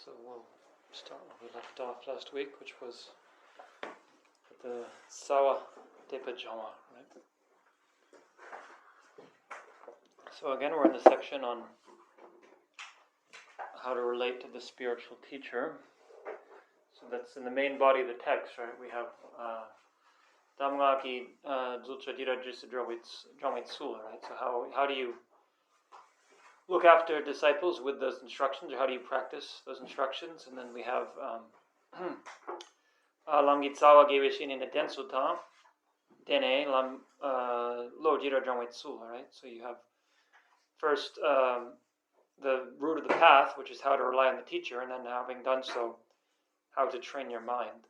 So we'll start where we left off last week, which was at the Sawa Depajama, right? So again, we're in the section on how to relate to the spiritual teacher. So that's in the main body of the text, right? We have Damgaki Zulchadira Jisidrawitsul, right? So how do you look after disciples with those instructions, or how do you practice those instructions? And then we have Lamgitsawa Geweshin in the Densuta, Dene Lam Lo Jira Jrawitsul, right? So you have first the root of the path, which is how to rely on the teacher, and then having done so, how to train your mind.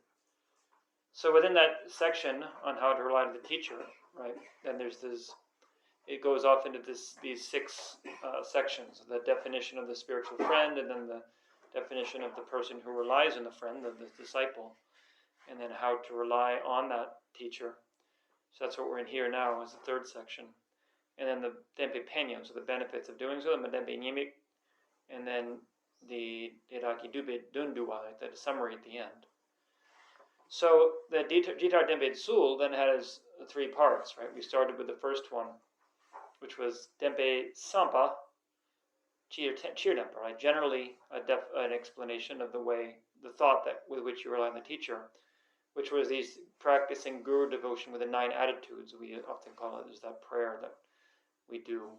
So within that section on how to rely on the teacher, right, then there's this, it goes off into these six sections: the definition of the spiritual friend, and then the definition of the person who relies on the friend, of the disciple, and then how to rely on that teacher. So that's what we're in here now, is the third section. And then the Dempe Penyon, so the benefits of doing so, the Dempe Nyimik, and then the Deraki Dube Dunduwa, the summary at the end. So the Jitar Dempe Sul then has three parts, right? We started with the first one, which was Dempe Sampa, Cheer Dempa, right? Generally an explanation of the thought that with which you rely on the teacher, which was these practicing guru devotion with the 9 attitudes. We often call it, there's that prayer that we do,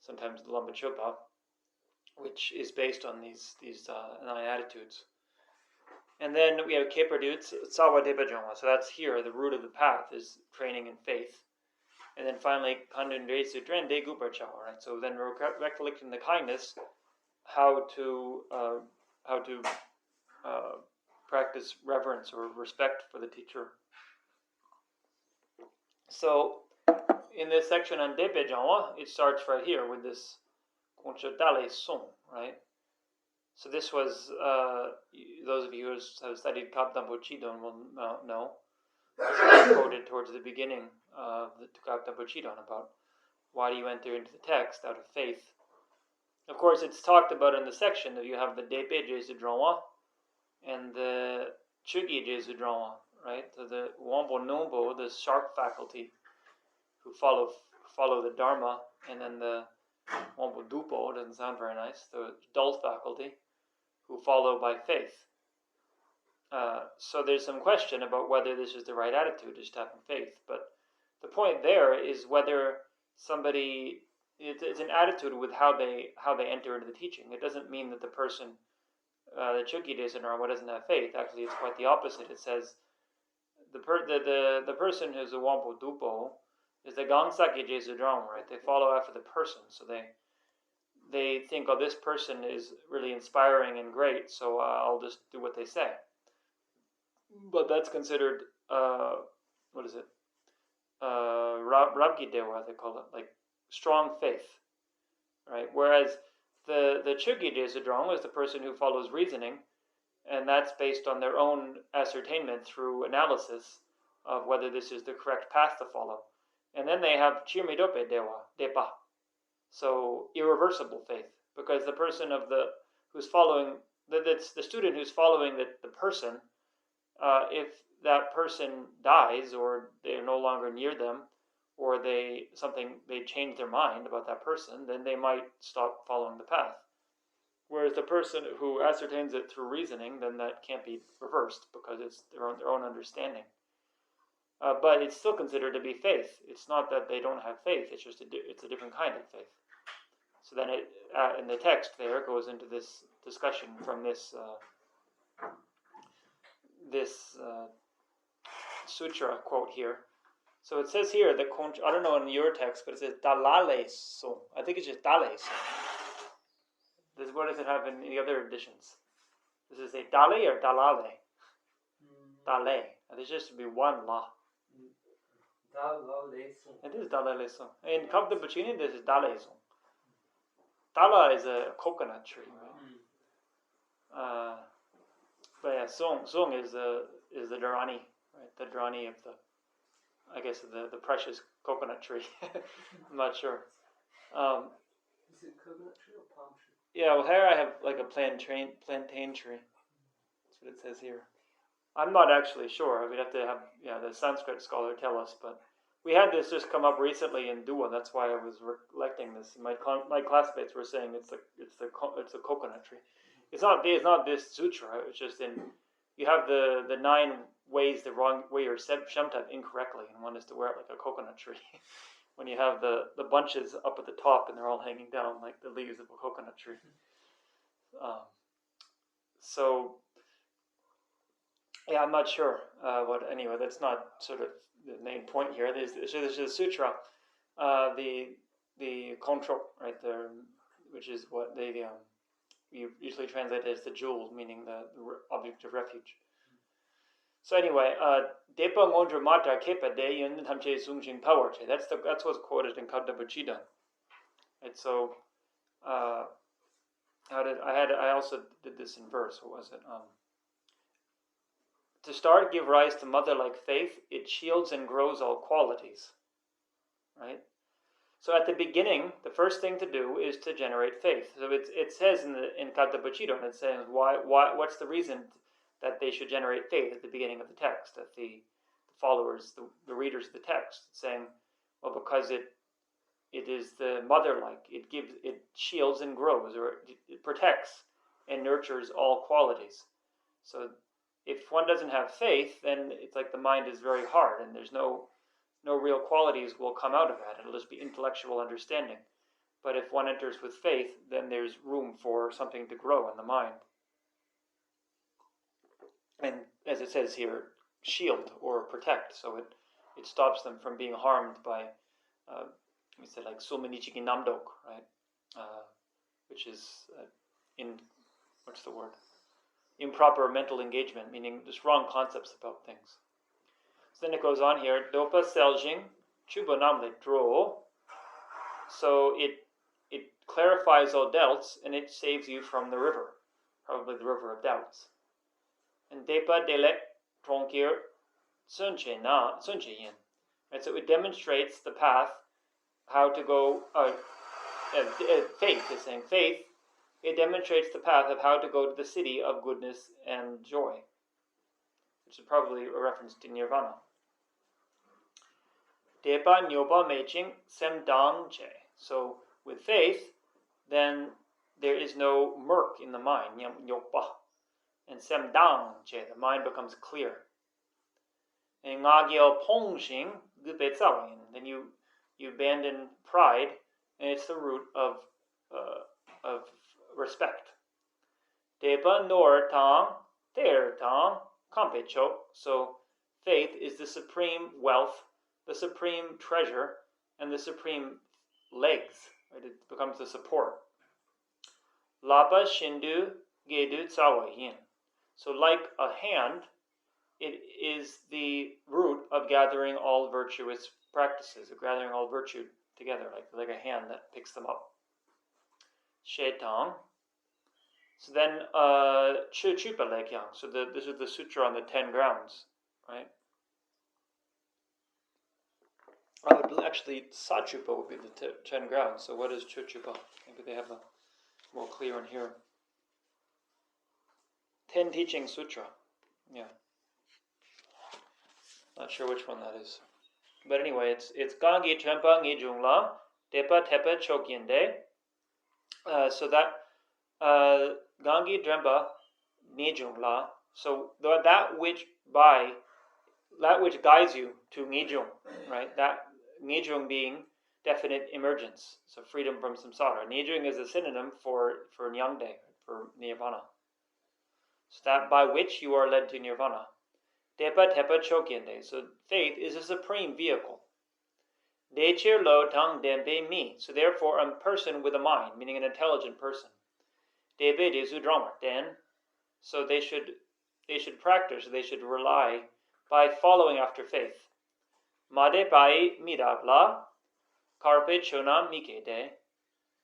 sometimes the Lama.RIM.CHEN.MO, which is based on these 9 attitudes. And then we have Keperdut Tsawa Depajama. So that's here, the root of the path is training in faith. And then finally, Kandun De Sutren De Guparchawa, right? So then recollecting the kindness, how to practice reverence or respect for the teacher. So in this section on Depajama, it starts right here with this Concertale Song, right? So this was, those of you who have studied Kaptan Pochidon will know, this was quoted towards the beginning of the Kaptan Pochidon about why do you enter into the text out of faith. Of course, it's talked about in the section that you have the Depe Jesudrawa and the Chugi Jesudrawa, right? So the Wambo Nombo, the sharp faculty, who follow the Dharma, and then the Wambo Dupo, doesn't sound very nice, the dull faculty, who follow by faith. So there's some question about whether this is the right attitude, just having faith. But the point there is whether somebody, it's an attitude with how they enter into the teaching. It doesn't mean that the person, the Chukyi Desanarwa, doesn't have faith. Actually, it's quite the opposite. It says the person who's a Wampo Dupo is the Gangsaki Jesudrang, right? They follow after the person, so they think, oh, this person is really inspiring and great, so I'll just do what they say. But that's considered, Rabgi Dewa, they call it, like strong faith, right? Whereas the Chugyi Jesudrang is the person who follows reasoning, and that's based on their own ascertainment through analysis of whether this is the correct path to follow. And then they have Chirmidope Depa, so irreversible faith, because the person who's following, the student who's following the person, if that person dies or they're no longer near them, or they change their mind about that person, then they might stop following the path. Whereas the person who ascertains it through reasoning, then that can't be reversed because it's their own understanding. But it's still considered to be faith. It's not that they don't have faith. It's just it's a different kind of faith. So then it in the text there goes into this discussion from this sutra quote here. So it says here that I don't know in your text, but it says dalale song. I think it's just dale song. What does it have in the other editions? Does it say dale or dalale? Dale. There just should be one la. It is dalale song. In Kaptan Puccini, this is dale song. Dala is a coconut tree, right? But yeah, song is the Dharani, right? The Dharani of the precious coconut tree. I'm not sure. Is it coconut tree or palm tree? Yeah, well, here I have like a plantain tree. That's what it says here. I'm not actually sure. We'd have to have the Sanskrit scholar tell us. But we had this just come up recently in Dua. That's why I was recollecting this. My classmates were saying it's a coconut tree. It's not this sutra. It's just you have the 9 ways the wrong way you're shemtad incorrectly, and one is to wear it like a coconut tree. When you have the bunches up at the top and they're all hanging down like the leaves of a coconut tree. So yeah, I'm not sure anyway, that's not sort of the main point here. There's a sutra, the control right there, which is what they you usually translate as the jewel, meaning the object of refuge. So anyway, Depa Ngondra Mata Kepa De Yun Tamche Sungshin Power. That's what's quoted in Kadabachida. And so I also did this in verse. What was it? To start, give rise to mother-like faith. It shields and grows all qualities. Right. So at the beginning, the first thing to do is to generate faith. So it says in Kadabachida, and it's saying what's the reason that they should generate faith at the beginning of the text, that the followers, the readers of the text, saying, well, because it is the mother-like, it shields and grows, or it protects and nurtures all qualities. So if one doesn't have faith, then it's like the mind is very hard, and there's no real qualities will come out of that. It'll just be intellectual understanding. But if one enters with faith, then there's room for something to grow in the mind. And as it says here, shield or protect, so it stops them from being harmed by, we said like sulmanichiki namdok, right? Which is improper mental engagement, meaning just wrong concepts about things. So then it goes on here, dopa seljing chuba namle dro. So it clarifies all doubts and it saves you from the river, probably the river of doubts. And depa delek tronkir sunche yin. Right, so it demonstrates the path how to go. Faith is saying faith. It demonstrates the path of how to go to the city of goodness and joy, which is probably a reference to nirvana. Depa nyoba meching semdang che. So with faith, then there is no murk in the mind. Nyoba. And semdang che, the mind becomes clear. And ngagiel pongxing gupetsawayin, then you abandon pride, and it's the root of respect. Depa nor tang ter tang kampecho. So faith is the supreme wealth, the supreme treasure, and the supreme legs. Right? It becomes the support. Lapa shindu gedu tsawayin. So like a hand, it is the root of gathering all virtuous practices, of gathering all virtue together, like a hand that picks them up. Shetang. So then, chupa lekyang. So this is the sutra on the 10 grounds, right? Actually, sachupa would be the 10 grounds. So what is chupa? Maybe they have a more clear in here. 10 teaching sutra. Yeah. Not sure which one that is. But anyway, it's Gangi Trempa Ngi Jungla Depa Tepa Chokyende. So that Gangi Drempa Ngi Jungla. So that which guides you to Ngijung, right? That Ngijung being definite emergence, so freedom from samsara. Ngijung is a synonym for Nyangde, for nirvana. So that by which you are led to nirvana. Depa tepa chokyende. So faith is a supreme vehicle. Dechir lo tang dembe mi. So therefore a person with a mind, meaning an intelligent person. Debe desu drama. Then, so they should practice, they should rely by following after faith. Made pai midabla carpe chona mikede.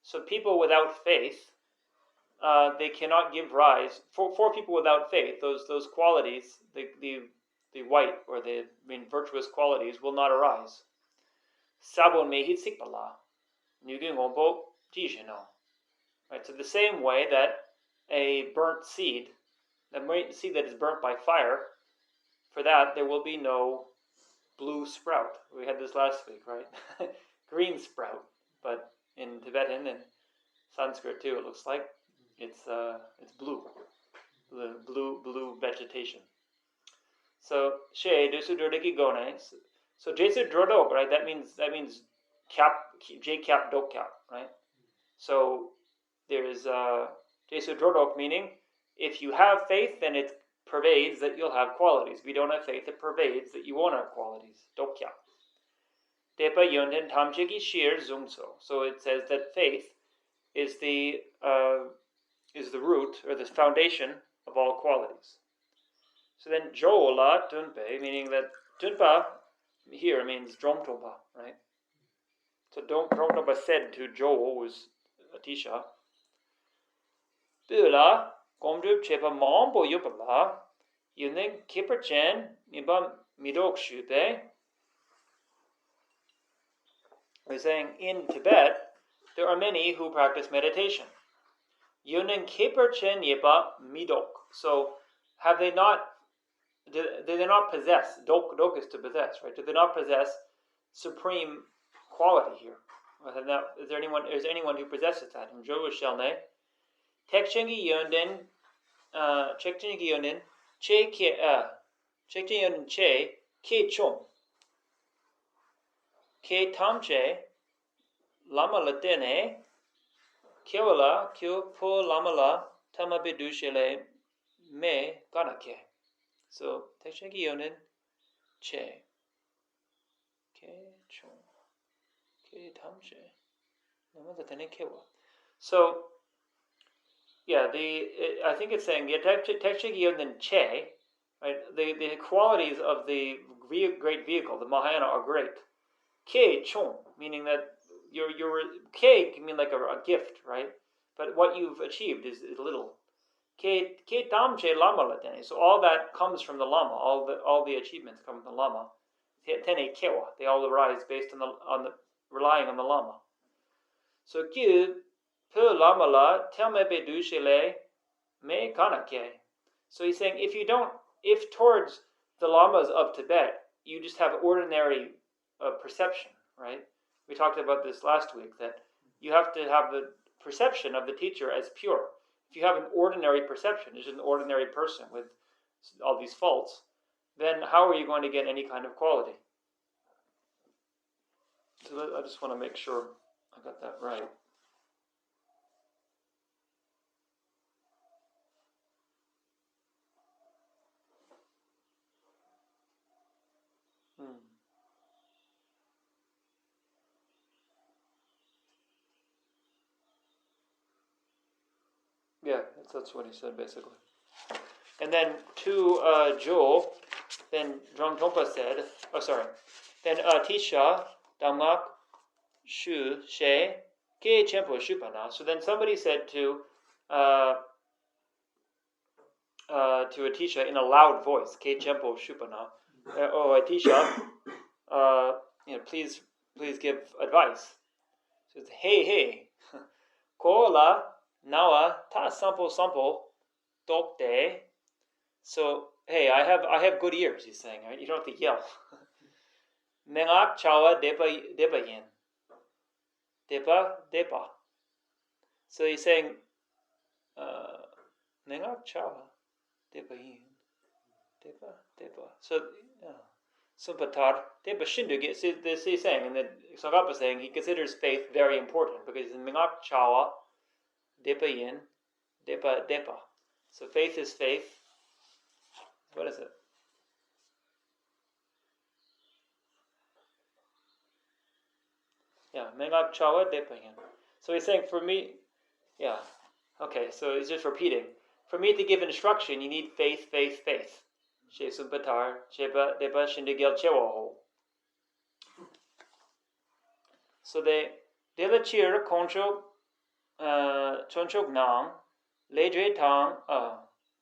So people without faith, they cannot give rise. For people without faith, those qualities, the white or the virtuous qualities will not arise. Sabon mehit sikpala, nugi ngombo jishino. Right? So the same way that a burnt seed, the seed that is burnt by fire, for that there will be no blue sprout. We had this last week, right? Green sprout, but in Tibetan and Sanskrit too, it looks like it's blue, blue vegetation. So she desu drodeki gone. So jesu drodok, right? That means cap, j cap, dok cap, right? So there's jesu drodok, meaning if you have faith, then it pervades that you'll have qualities. If you don't have faith, it pervades that you won't have qualities. Dok cap. Depa yonden tamcheki shir zungso. So it says that faith is the root or the foundation of all qualities. So then jola tunpe, meaning that tunpa here means dromtoba, right? So dromtoba said to Joel, who's Atisha, Bula gomdrup chepa mambo yupala, yuning kiperchen niba midok shupe. We're saying in Tibet there are many who practice meditation. Yuning kiperchen niba midok. So have they not? Do they not possess? Dok is to possess, right? Do they not possess supreme quality here? Is there anyone who possesses that? In Joe Shelne, Tekchengi Yonden, Chekchengi Yonden, Che Ke Chekchengi Yonden Che Ke Chom Ke Tamche Lama Latene Kewala Kyo Po Lamala Tamabidushele Me Ganake. So Tekchengi Yonden Che Ke Chom Ke Tamche Lama Latene Kewa. So yeah, I think it's saying Tekchegi Yonden Che, right? The qualities of the great vehicle, the Mahayana, are great. Ke Chong, meaning that your Ke can mean like a gift, right? But what you've achieved is little. Ke Tamche Lama Latene. So all that comes from the Lama. All the achievements come from the Lama. Tene Kewa. They all arise based on the relying on the Lama. So Kyu Pe Lama La Telme Bedushele Me Kanake. So he's saying if towards the lamas of Tibet you just have ordinary perception, right? We talked about this last week, that you have to have the perception of the teacher as pure. If you have an ordinary perception, just an ordinary person with all these faults, then how are you going to get any kind of quality? So I just want to make sure I got that right. Yeah, that's what he said basically. And then to Joel, then Drongtompa said, then Tisha Damgak Shu She Ke Chenpo Shupana. So then somebody said to Atisha in a loud voice, Ke Chenpo Shupana, Atisha, please give advice. So it's hey, Kola Nawa Ta Sampo Dokte. So hey, I have good ears, he's saying, right? You don't have to yell. Mengak Chawa Depa Yin. Depa. So he's saying Mengak Chawa Depa Yin. Depa. So Sumpatar Depa Shindu. So this he's saying, and then Tsongkhapa is saying he considers faith very important because in Mengak Chawa Depa Yin, Depa. So faith is faith. What is it? Yeah, Mengak Chawa Depa Yin. So he's saying for me, yeah. Okay, so he's just repeating. For me to give instruction, you need faith. She Sumpatar, Sheba Depa Shindigel Chewaho. So they Delachir Concho Chonchok Nang, Leje Tang,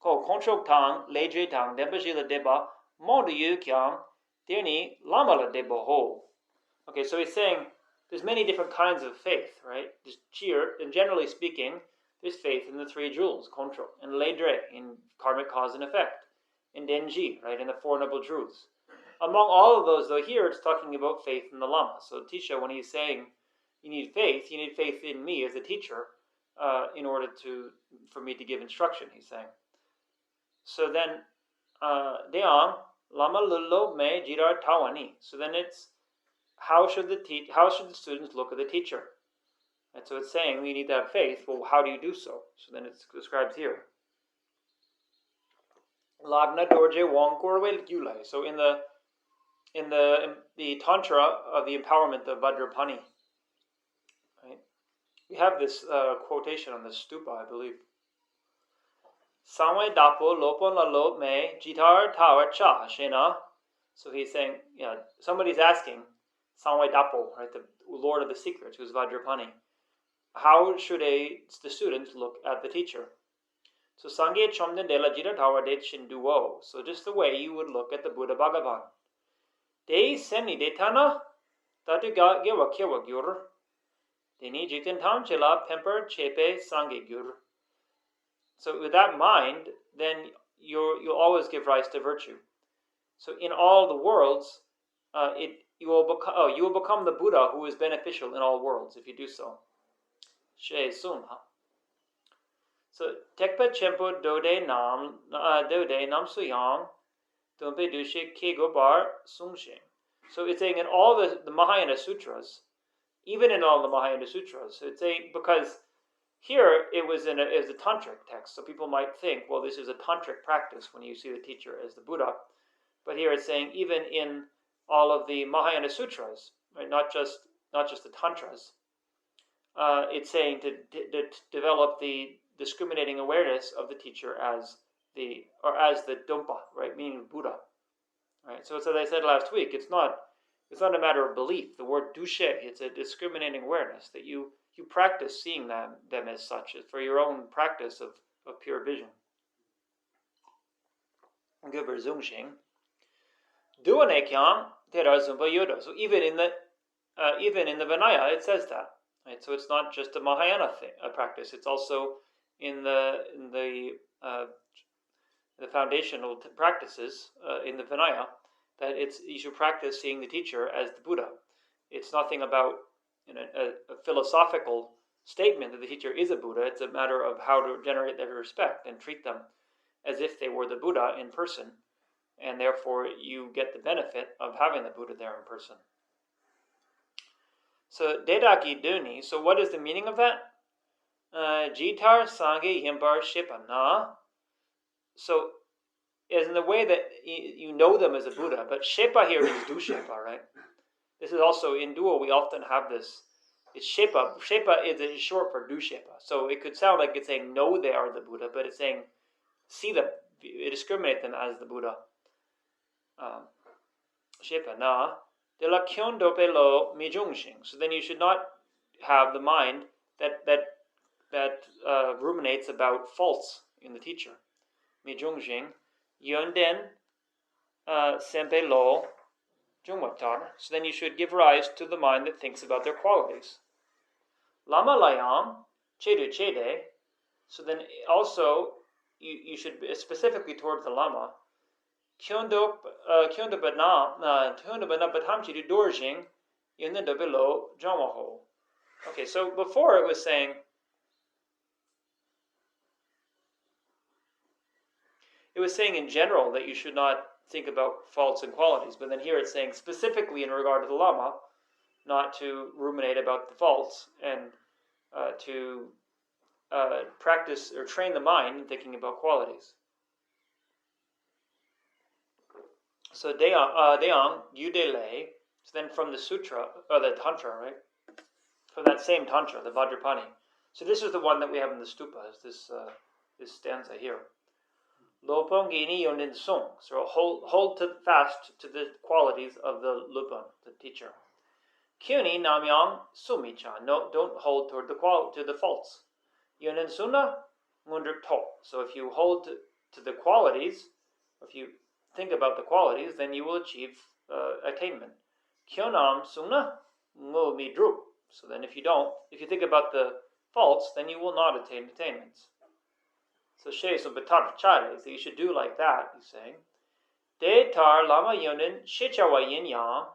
Conchok Tang, Leje Tang, Debajila Deba, Mondu Yu Kyang, Dirni, Lamala Deba Ho. Okay, so he's saying there's many different kinds of faith, right? There's cheer, and generally speaking, There's faith in the three jewels, control, and Ledre in karmic cause and effect, and Denji, right, in the Four Noble Truths. Among all of those, though, here it's talking about faith in the Lama. So Tisha, when he's saying you need faith in me as a teacher in order for me to give instruction, he's saying. So then, Deang, Lama Lullo Me Jirar Tawani. So then it's, how should the students look at the teacher? And so it's saying you need to have faith. Well, how do you do so? So then it's described here. Lagna Dorje Wongkorwe Gyulai. So in the Tantra of the empowerment of Vajrapani, right? We have this quotation on the stupa, I believe. Samwe Dapo Lopon Lalo Me Jitar Tower Cha Shena. So he's saying, somebody's asking Samwe Dapo, right, the Lord of the Secrets, who's Vajrapani. How should the students look at the teacher? So Sangye Chomden de la Jita Tower de Chinduo. So just the way you would look at the Buddha Bhagavan. De Semi de Tana Tatu Gewa Kewa Gyur. De Ni Jitin Tam Chela Pemper Chepe Sangye Gyur. So with that mind, then you'll always give rise to virtue. So in all the worlds, you will become the Buddha who is beneficial in all worlds if you do so. She Suma. So Tekpa Chempo Dode Nam Suyang Dumpe Dushe Kego Bar Sungshe. So it's saying in all the Mahayana Sutras, even in all the Mahayana Sutras, so it's saying, because here it was a tantric text, so people might think, well, this is a tantric practice when you see the teacher as the Buddha. But here it's saying even in all of the Mahayana Sutras, right, not just the Tantras, it's saying to develop the discriminating awareness of the teacher as the Dumpa, right, meaning Buddha, right. So as I said last week, it's not a matter of belief. The word dushe, it's a discriminating awareness that you practice seeing them as such for your own practice of pure vision. So even in the Vinaya, it says that. Right? So it's not just a Mahayana practice; it's also in the foundational practices in the Vinaya that you should practice seeing the teacher as the Buddha. It's nothing about a philosophical statement that the teacher is a Buddha. It's a matter of how to generate their respect and treat them as if they were the Buddha in person, and therefore you get the benefit of having the Buddha there in person. So Dedaki Duni, so what is the meaning of that? Jitar Sangye Yimbar Shepana. So as in the way that you know them as a Buddha, but Shepa here is Du Shepa, right? This is also in Duo, we often have this. It's Shepa. Shepa is short for Du Shepa. So it could sound like it's saying no, they are the Buddha, but it's saying see them, discriminate them as the Buddha. Shepa na. De la kyon dope lo mi jungxing. So then you should not have the mind that ruminates about faults in the teacher. Mi jungxing. Yun den sempe lo jungwatar. So then you should give rise to the mind that thinks about their qualities. Lama layam chedu chede. So then also you should, specifically towards the Lama, Kyondo bana batamchi du dorjing in the below jamaho. Okay, so before it was saying in general that you should not think about faults and qualities, but then here it's saying specifically in regard to the Lama, not to ruminate about the faults and to practice or train the mind in thinking about qualities. So Deang Yudele. So then from the sutra, or the tantra, right? From that same tantra, the Vajrapani. So this is the one that we have in the stupas. This stanza here. Lopon gini yonin sung. So hold fast to the qualities of the Lupon, the teacher. Kyuni namyang sumicha. No, don't hold toward to the faults. Yonin suna mundrup to. So if you hold to the qualities, if you think about the qualities, then you will achieve attainment. Kyonam suna ngo midru. So then if you think about the faults, then you will not attain attainments. So so you should do like that, he's saying. De tar lama yonin shichawa yin yang.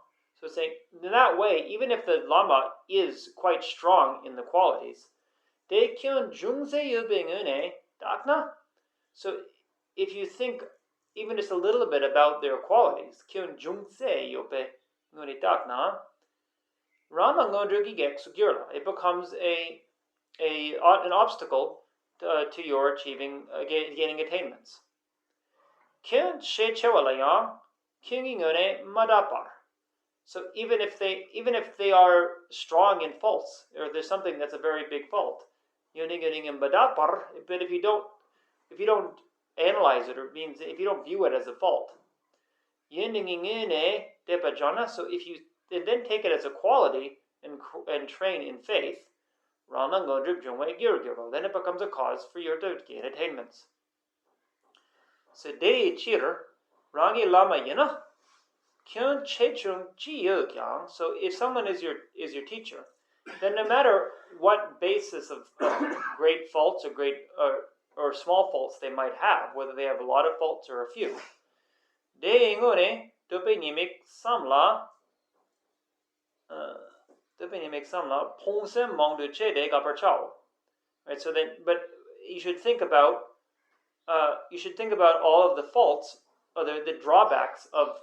So it's saying, in that way, even if the lama is quite strong in the qualities, de kyun jungse yubing une dakna. So if you think even just a little bit about their qualities, kyun jungse yobe une dakna, rama ngodrugi gek sugurla. It becomes an obstacle to your achieving gaining attainments. Kyun she chewalayang kyungingone madapar. So even if they are strong in faults, or there's something that's a very big fault, but if you don't analyze it, or it means if you don't view it as a fault, so if you then take it as a quality and train in faith, then it becomes a cause for you to gain attainments. So de chir rangi lama yina. So if someone is your teacher, then no matter what basis of great faults or small faults they might have, whether they have a lot of faults or a few, right? So then, but you should think about all of the faults or the drawbacks of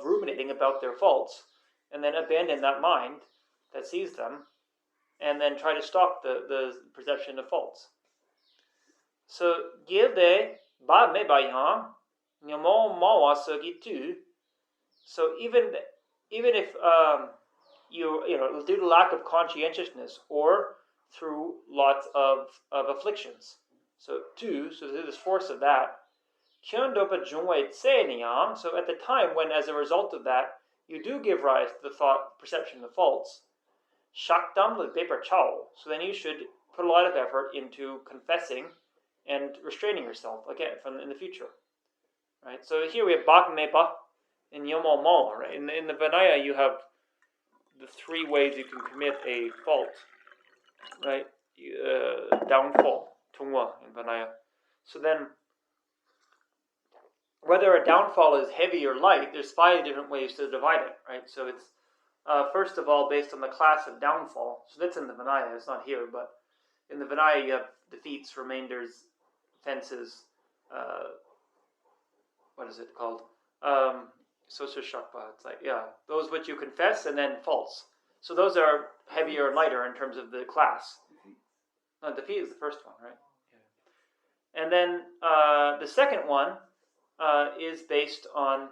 ruminating about their faults, and then abandon that mind that sees them, and then try to stop the perception of faults. So gilde ba me bayan nyamo mawa tu. So even if due to lack of conscientiousness or through lots of afflictions, so through this force of that. So at the time when, as a result of that, you do give rise to the perception of faults, so then you should put a lot of effort into confessing and restraining yourself again in the future. Right? So here we have bak mepa and yomo mo. Right? In the Vinaya, you have the three ways you can commit a fault. Right? Downfall, tungwa in Vinaya. So then, whether a downfall is heavy or light, there's 5 different ways to divide it, right? So it's, first of all, based on the class of downfall. So that's in the Vinaya, it's not here, but in the Vinaya you have defeats, remainders, fences, what is it called? Shakpa, it's like, those which you confess, and then faults. So those are heavier and lighter in terms of the class. No, defeat is the first one, right? Yeah. And then the second one, is based on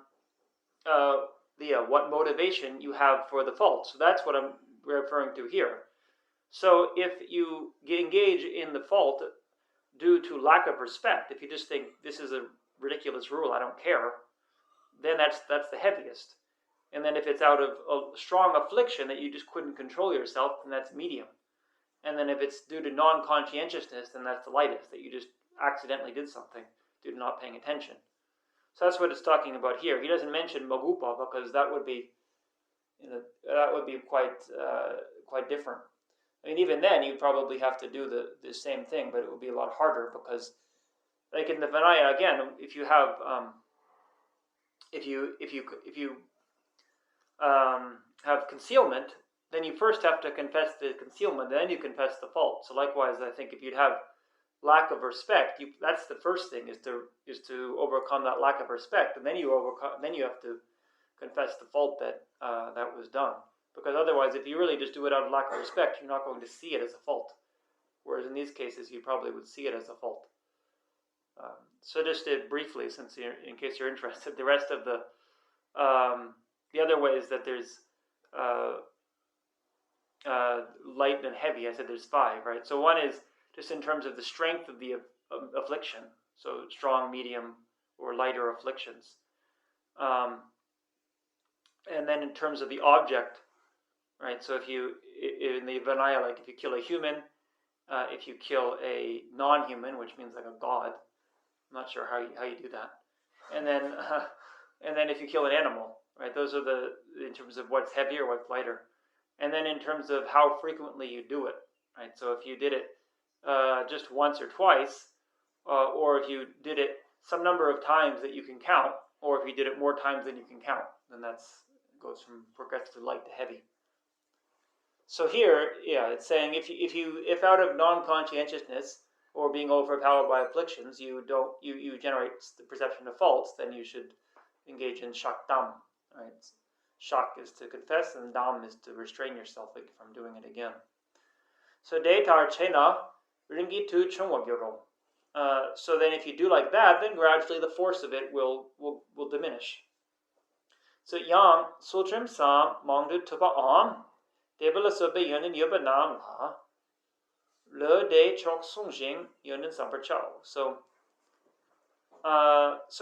what motivation you have for the fault. So that's what I'm referring to here. So if you engage in the fault due to lack of respect, if you just think this is a ridiculous rule, I don't care, then that's the heaviest. And then if it's out of a strong affliction that you just couldn't control yourself, then that's medium. And then if it's due to non-conscientiousness, then that's the lightest, that you just accidentally did something due to not paying attention. So that's what it's talking about here. He doesn't mention Magupa because that would be quite different. I mean, even then you'd probably have to do the same thing, but it would be a lot harder because, like in the Vinaya again, if you have have concealment, then you first have to confess the concealment, then you confess the fault. So likewise, I think if you'd have lack of respect, that's the first thing is to overcome that lack of respect, and then you have to confess the fault that was done. Because otherwise, if you really just do it out of lack of respect, you're not going to see it as a fault. Whereas in these cases, you probably would see it as a fault. So just briefly, in case you're interested, the rest of the other ways that there's light and heavy. I said there's 5, right? So one is just in terms of the strength of the affliction, so strong, medium, or lighter afflictions. And then in terms of the object, right? So if you, in the Vinaya, like if you kill a human, if you kill a non-human, which means like a god, I'm not sure how you do that. And then if you kill an animal, right? Those are in terms of what's heavier, what's lighter. And then in terms of how frequently you do it. right? So if you did it just once or twice, or if you did it some number of times that you can count, or if you did it more times than you can count, then that's goes from progressively light to heavy. So here, yeah, it's saying if out of non-conscientiousness or being overpowered by afflictions, you generate the perception of faults, then you should engage in shak dam, right? Shak is to confess, and dam is to restrain yourself from doing it again. So detar chena ringi tu chungwagyoro. So then, if you do like that, then gradually the force of it will diminish. So yang sultrim sam mangdu tuba am debala sobe yunin yoba nam la le de chok sungjing yunin samper chao. So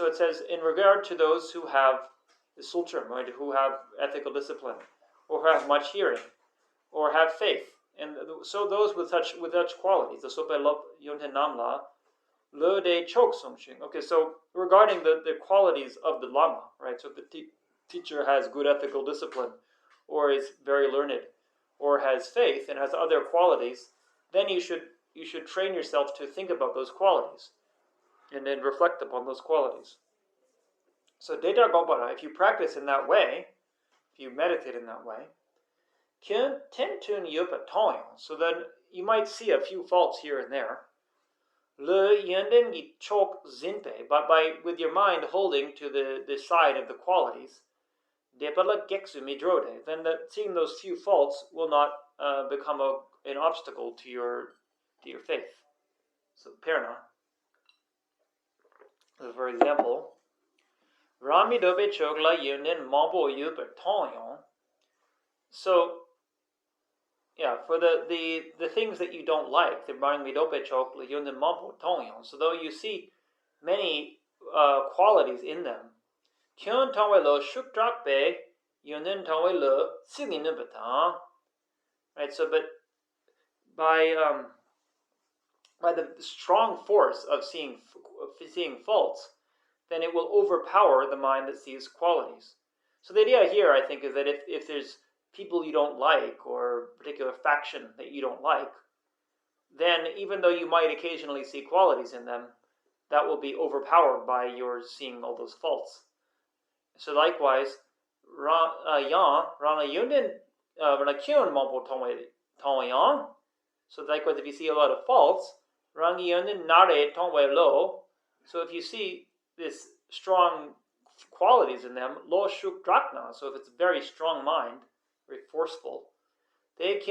it says, in regard to those who have the sultrim, right, who have ethical discipline, or who have much hearing, or have faith, and so those with such qualities, the sope lop yunin nam la le de chok sungjing. Okay, so regarding the qualities of the lama, right? So if the teacher has good ethical discipline, or is very learned, or has faith and has other qualities, then you should train yourself to think about those qualities and then reflect upon those qualities. So Detar Gombara, if you practice in that way, if you meditate in that way, so then you might see a few faults here and there. But with your mind holding to the side of the qualities, then seeing those few faults will not become an obstacle to your faith. So Perna, for example, Rami dobe chogla yunin mambo yuper tonyon. So yeah, for the things that you don't like, the Rami dobe chogla yunin mambo tonyon. So though you see many qualities in them, kyun tongwe lo shukdrak be yunin tongwe lo singin nubata. Right, so but by the strong force of seeing faults, then it will overpower the mind that sees qualities. So the idea here, I think, is that if there's people you don't like, or a particular faction that you don't like, then even though you might occasionally see qualities in them, that will be overpowered by your seeing all those faults. So likewise, so likewise, if you see a lot of faults, so if you see this strong qualities in them, lo shuk drakna, so if it's a very strong mind, very forceful, so it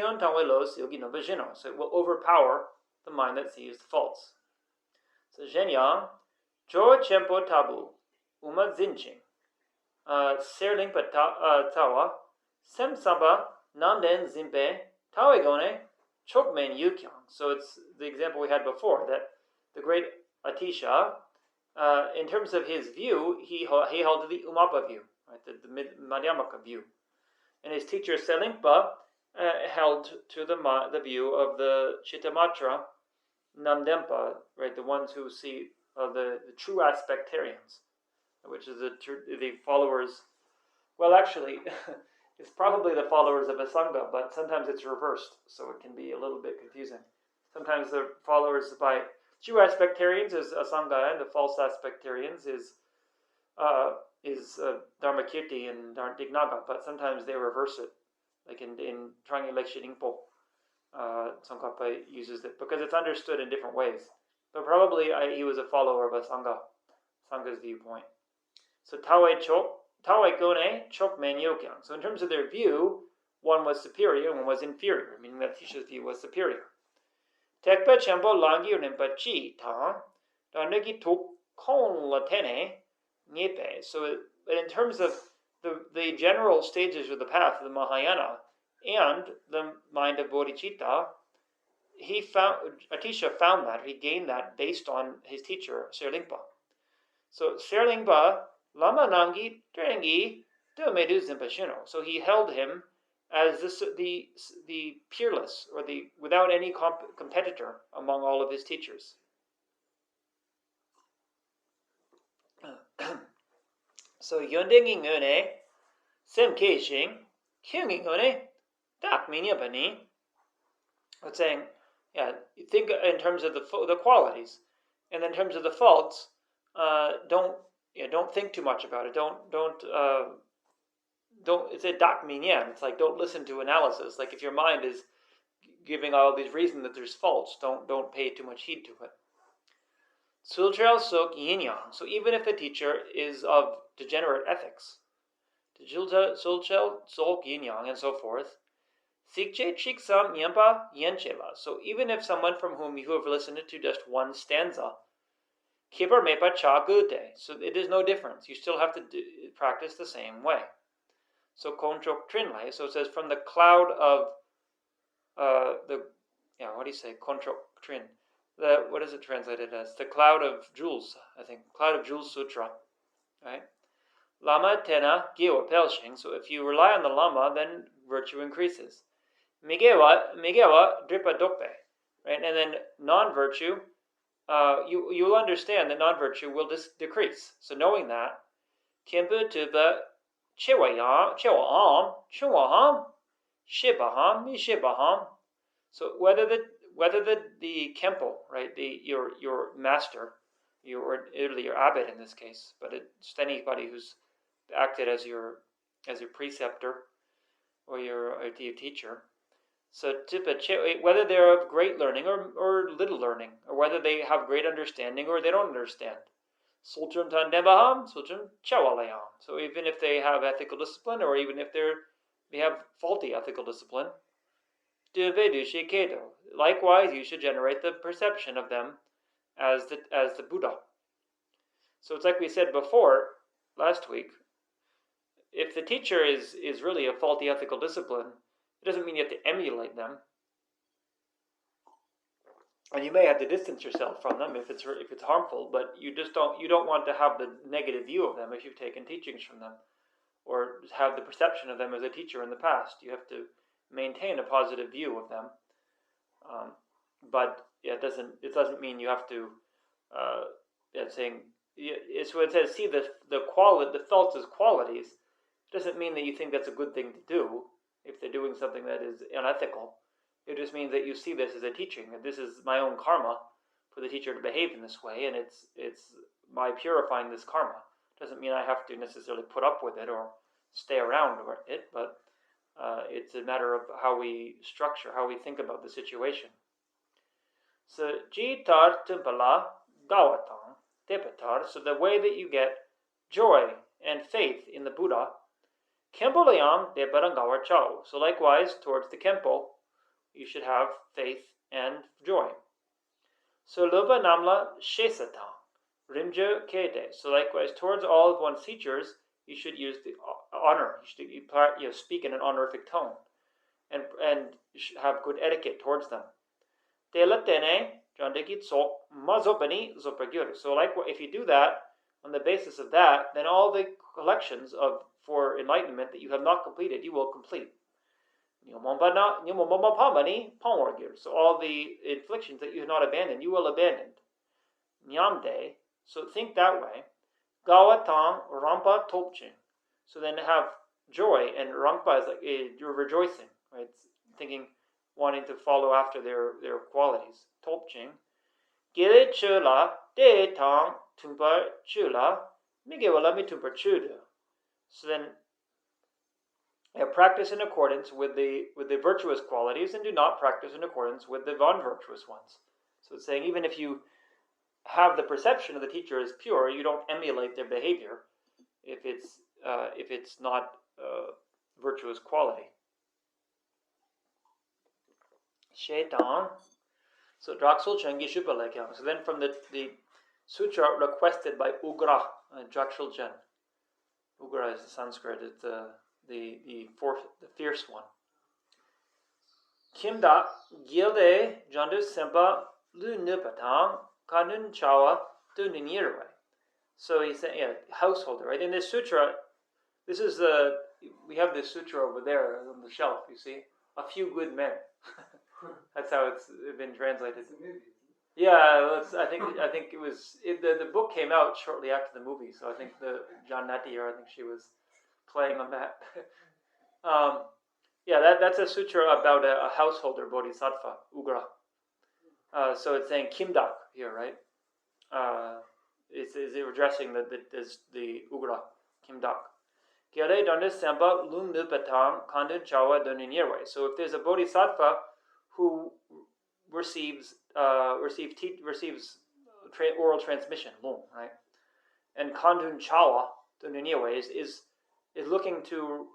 will overpower the mind that sees the faults. So Zhenyang, Jo Chenpo Tabu, Uma Zinching, Serlingpa Tawa, Sem Samba, Nanden Zimpe, Tawegone, Chokmen Yukyang. So it's the example we had before, that the great Atisha, in terms of his view, he held to the Umapa view, right, the Madhyamaka view. And his teacher Selingpa held to the view of the Chittamatra Namdempa, right, the ones who see the true aspectarians, which is the followers. Well, actually, it's probably the followers of a Sangha, but sometimes it's reversed, so it can be a little bit confusing. Sometimes the followers by true aspectarians is Asanga, and the false aspectarians is Dharmakirti and Dignaga, but sometimes they reverse it, like in Triangulation Ingpo. Tsongkhapa uses it because it's understood in different ways. But probably he was a follower of a Sangha's viewpoint. So Tawe Gone Chok Men Yokyang. So in terms of their view, one was superior and one was inferior, meaning that Tisha's view was superior. Tekpa Chempo Langi Rinpa Chi Ta Danegi Tok Kon Latene Nyepe. So in terms of the general stages of the path of the Mahayana and the mind of bodhicitta, Atisha found that, he gained that based on his teacher, Serlingpa. So Serlingpa, Lama Nangi Trengi Medu Zimpashino. So he held him as the peerless, or the without any competitor among all of his teachers. So Yondenging Une, Sem Keishing, Kyunging Une, Dak Minyapani. It's saying, yeah, think in terms of the qualities, and in terms of the faults, don't think too much about it. Don't. It's a dak minyan. It's like don't listen to analysis. Like if your mind is giving all these reasons that there's faults, don't pay too much heed to it. Sulchel sok yin yang. So even if the teacher is of degenerate ethics, sulchel sok yin yang and so forth. Sikche chiksam nyempa yenchela. So even if someone from whom you have listened to just one stanza, kiper mepa cha gute. So it is no difference. You still have to practice the same way. So konchok trinlai. So it says from the cloud of what do you say? Konchok trin. What is it translated as? The cloud of jewels, I think. Cloud of jewels sutra. Right? Lama tena gyo pelshing. So if you rely on the lama, then virtue increases. Migewa dripa dope, right? And then non-virtue, you'll understand that non-virtue will decrease. So knowing that, kimpu tuba chewaham, chewaham, shibaham, mishibaham. So whether the kempo, right, your master, or literally your abbot in this case, but it's anybody who's acted as your preceptor or your teacher. So whether they're of great learning or little learning, or whether they have great understanding or they don't understand. So even if they have ethical discipline, or even if they have faulty ethical discipline, likewise you should generate the perception of them as the Buddha. So it's like we said before last week. If the teacher is really a faulty ethical discipline, it doesn't mean you have to emulate them, and you may have to distance yourself from them if it's harmful. But you don't want to have the negative view of them if you've taken teachings from them, or have the perception of them as a teacher in the past. You have to maintain a positive view of them, but it doesn't mean you have to. Saying it's what it says. See the faults as qualities. It doesn't mean that you think that's a good thing to do. If they're doing something that is unethical, it just means that you see this as a teaching, that this is my own karma for the teacher to behave in this way, and it's my purifying this karma. It doesn't mean I have to necessarily put up with it or stay around it, but it's a matter of how we structure, how we think about the situation. So jitar tumpala gawatang tepatar. So the way that you get joy and faith in the Buddha. Kempolayam de barangawar chao. So likewise, towards the Kempo, you should have faith and joy. So loba namla shesata, rimje kete. So likewise, towards all of one's teachers, you should use the honor. You should speak in an honorific tone, and have good etiquette towards them. Telatene jandeki so mazopani zopagyur. So likewise, if you do that, on the basis of that, then all the collections for enlightenment that you have not completed, you will complete. So all the inflictions that you have not abandoned, you will abandon. Nyamde, so think that way. Gawatang rampa topchin. So then have joy, and rampa is like you're rejoicing, right? It's thinking, wanting to follow after their qualities. Topchin. Gile chula de tang tumpa chula migewala mi tumpa chuda. So then practice in accordance with the virtuous qualities, and do not practice in accordance with the non-virtuous ones. So it's saying even if you have the perception of the teacher as pure, you don't emulate their behavior if it's not virtuous quality. Shaitan. So Draksul Chen Gishupa Lekyam. So then from the sutra requested by Ugra, Draksul Chen. Ugra is the Sanskrit. It's the fierce one. Kimda Gilde Jandu Sempa Lu Nupatang Kanun Chawa Du Ninirwe. So he's saying, householder, right? In this sutra, this is we have this sutra over there on the shelf, you see. A few good men. That's how it's been translated. Yeah, I think it was the book came out shortly after the movie, so I think the John Nattier, I think she was playing on that. that's a sutra about a householder bodhisattva, Ugra. So it's saying Kimdak here, right? It's addressing the Ugra, Kimdak. So if there's a bodhisattva who receives oral transmission, right? And Kandun Chawa is looking to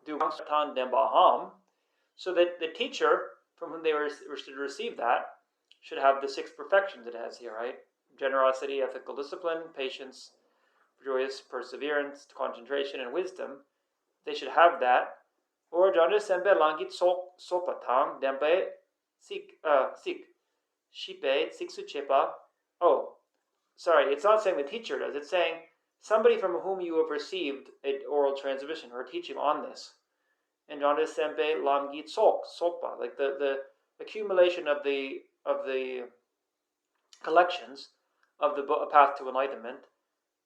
do Tan Dembaham, so that the teacher from whom they were to receive that should have the 6 perfections it has here, right? Generosity, ethical discipline, patience, joyous perseverance, concentration, and wisdom. They should have that. Or Janda Sembe Langit Sopatang Dembe Sik Shipe Siksu Chepa. Oh, sorry, it's not saying the teacher does, it's saying somebody from whom you have received an oral transmission or teaching on this. And Janda Sembe Langit Sopa, like the accumulation of the collections of the path to enlightenment.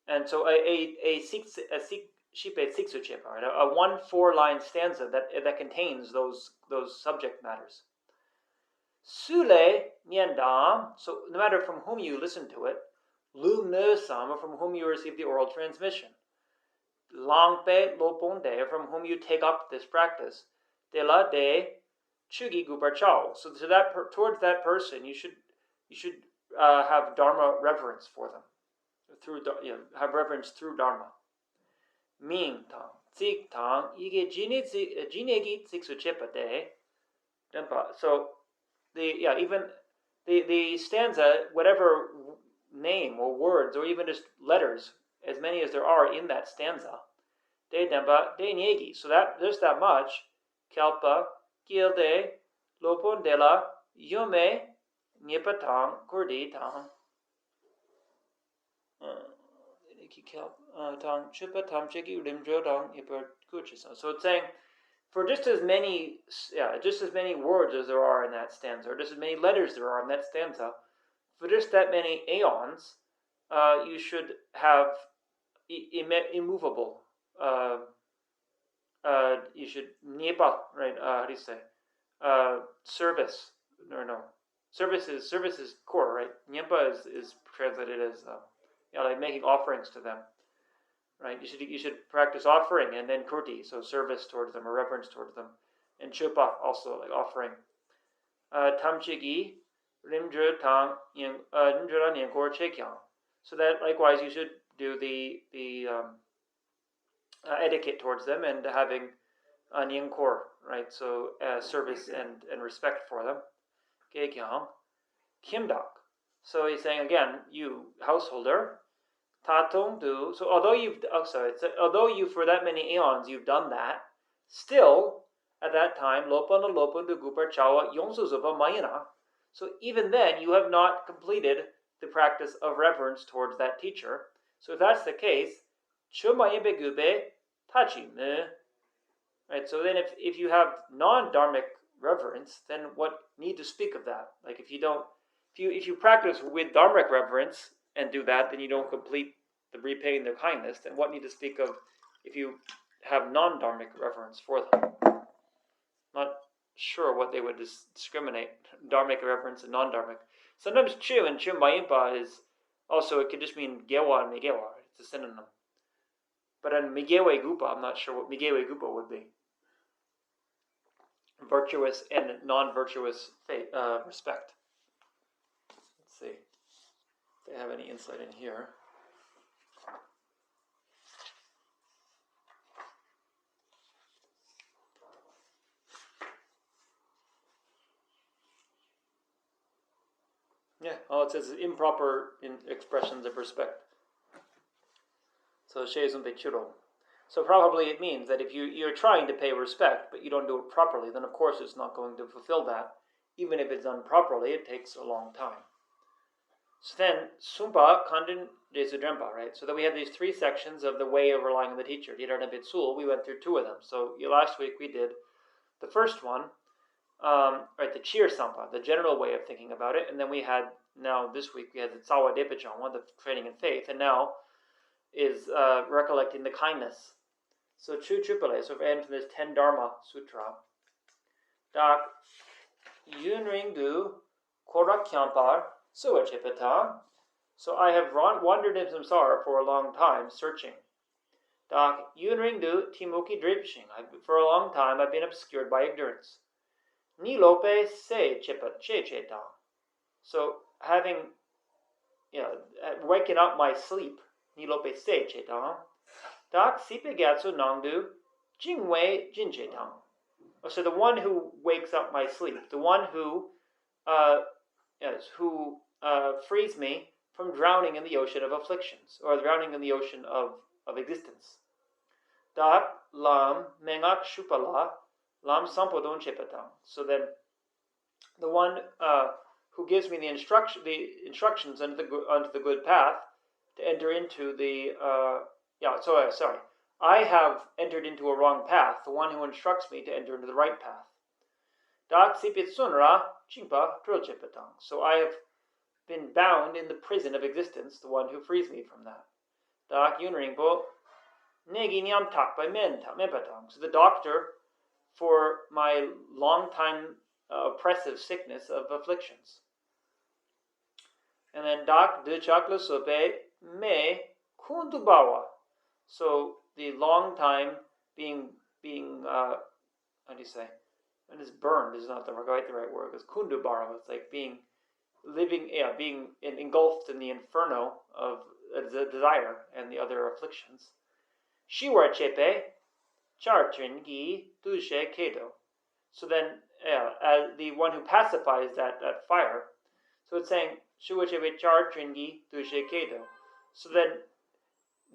And so a 1 4-line stanza that contains those subject matters. Sule Nyendam, so no matter from whom you listen to it, Lu Nesam, or from whom you receive the oral transmission. Langpe Loponde, from whom you take up this practice. De la de Chugi Guparchao. So towards that person you should have Dharma reverence for them. Have reverence through Dharma. Ming tang, tsik tang, ige jinegi tsiksu chepate. So even the stanza, whatever name or words or even just letters, as many as there are in that stanza, de demba de nyegi. So that there's that much. Kalpa, gilde, lopondela, yume, nyepatang, kurdi tang. So it's saying, for just as many words as there are in that stanza, or just as many letters there are in that stanza, for just that many aeons, you should have immovable. You should nipa, right? How do you say? Service. No. Service is core, right? Nyempa is translated as like making offerings to them, right? You should practice offering and then kurti, so service towards them or reverence towards them, and chupa also like offering. Tamchigi rimdra tang rimdra nyangkor chekyang. So that likewise you should do the etiquette towards them and having nyangkor, right? So service and respect for them. Gekyang kimdak. So he's saying again, you householder, tatong du. So although you for that many aeons you've done that, still at that time lopan du gupar chawa yongsuzupa mayana. So even then you have not completed the practice of reverence towards that teacher. So if that's the case, chumayebe gube tachi me. Right. So then if you have non-dharmic reverence, then what need to speak of that? Like if you practice with dharmic reverence and do that, then you don't complete the repaying their kindness. Then what need to speak of if you have non-dharmic reverence for them? Not sure what they would discriminate dharmic reverence and non-dharmic. Sometimes chu and chu mayimpa is also, it could just mean gewa and migewa. It's a synonym. But in migewe gupa, I'm not sure what migewe gupa would be. Virtuous and non-virtuous respect. Let's see if they have any insight in here. Yeah, it says improper expressions of respect. So sheizumpe churo. So probably it means that if you're trying to pay respect, but you don't do it properly, then of course it's not going to fulfill that. Even if it's done properly, it takes a long time. So then, Sumpa Kandin Jesudrempa, right? So that we have these 3 sections of the way of relying on the teacher. We went through 2 of them. So last week we did the first one, right, the Cheer Sampa, the general way of thinking about it. And then this week we had the Tsawa Depachangwa, the training in faith. And now is recollecting the kindness. So Chu Chupale, so end from this 10 Dharma Sutra. Dak Yunring Du Korak Kyampar Suwa Chipata. So I have wandered in samsara for a long time, searching. Dak Yunring Du Timuki Dripshing. For a long time I've been obscured by ignorance. Ni Lope Se Chipat Che Chetang. So having waking up my sleep, Ni Lope Se Chetang. Dak Sipe Gatsu Nangdu Jingwei Jin Chetang. So the one who wakes up my sleep, the one who frees me from drowning in the ocean of afflictions, or drowning in the ocean of existence. Dak lam mengak shupala lam sampodon chepatang. So then, the one who gives me the instructions onto the good path to enter into the I have entered into a wrong path. The one who instructs me to enter into the right path. Dak sipit sunra chingpa chepatang. So I have been bound in the prison of existence, the one who frees me from that. Dak yunringpo negi nyam tak by mempatang. So the doctor for my long time oppressive sickness of afflictions. And then dak de chakla sope me kundubawa. So the long time being how do you say? And it's burned is not the right word. It's kundubara. It's like being engulfed in the inferno of the desire and the other afflictions. Shiwar chepe chartrin gi dushe kedo. So then, as the one who pacifies that fire. So it's saying shiwar chepe chartrin gi dushe kedo. So then,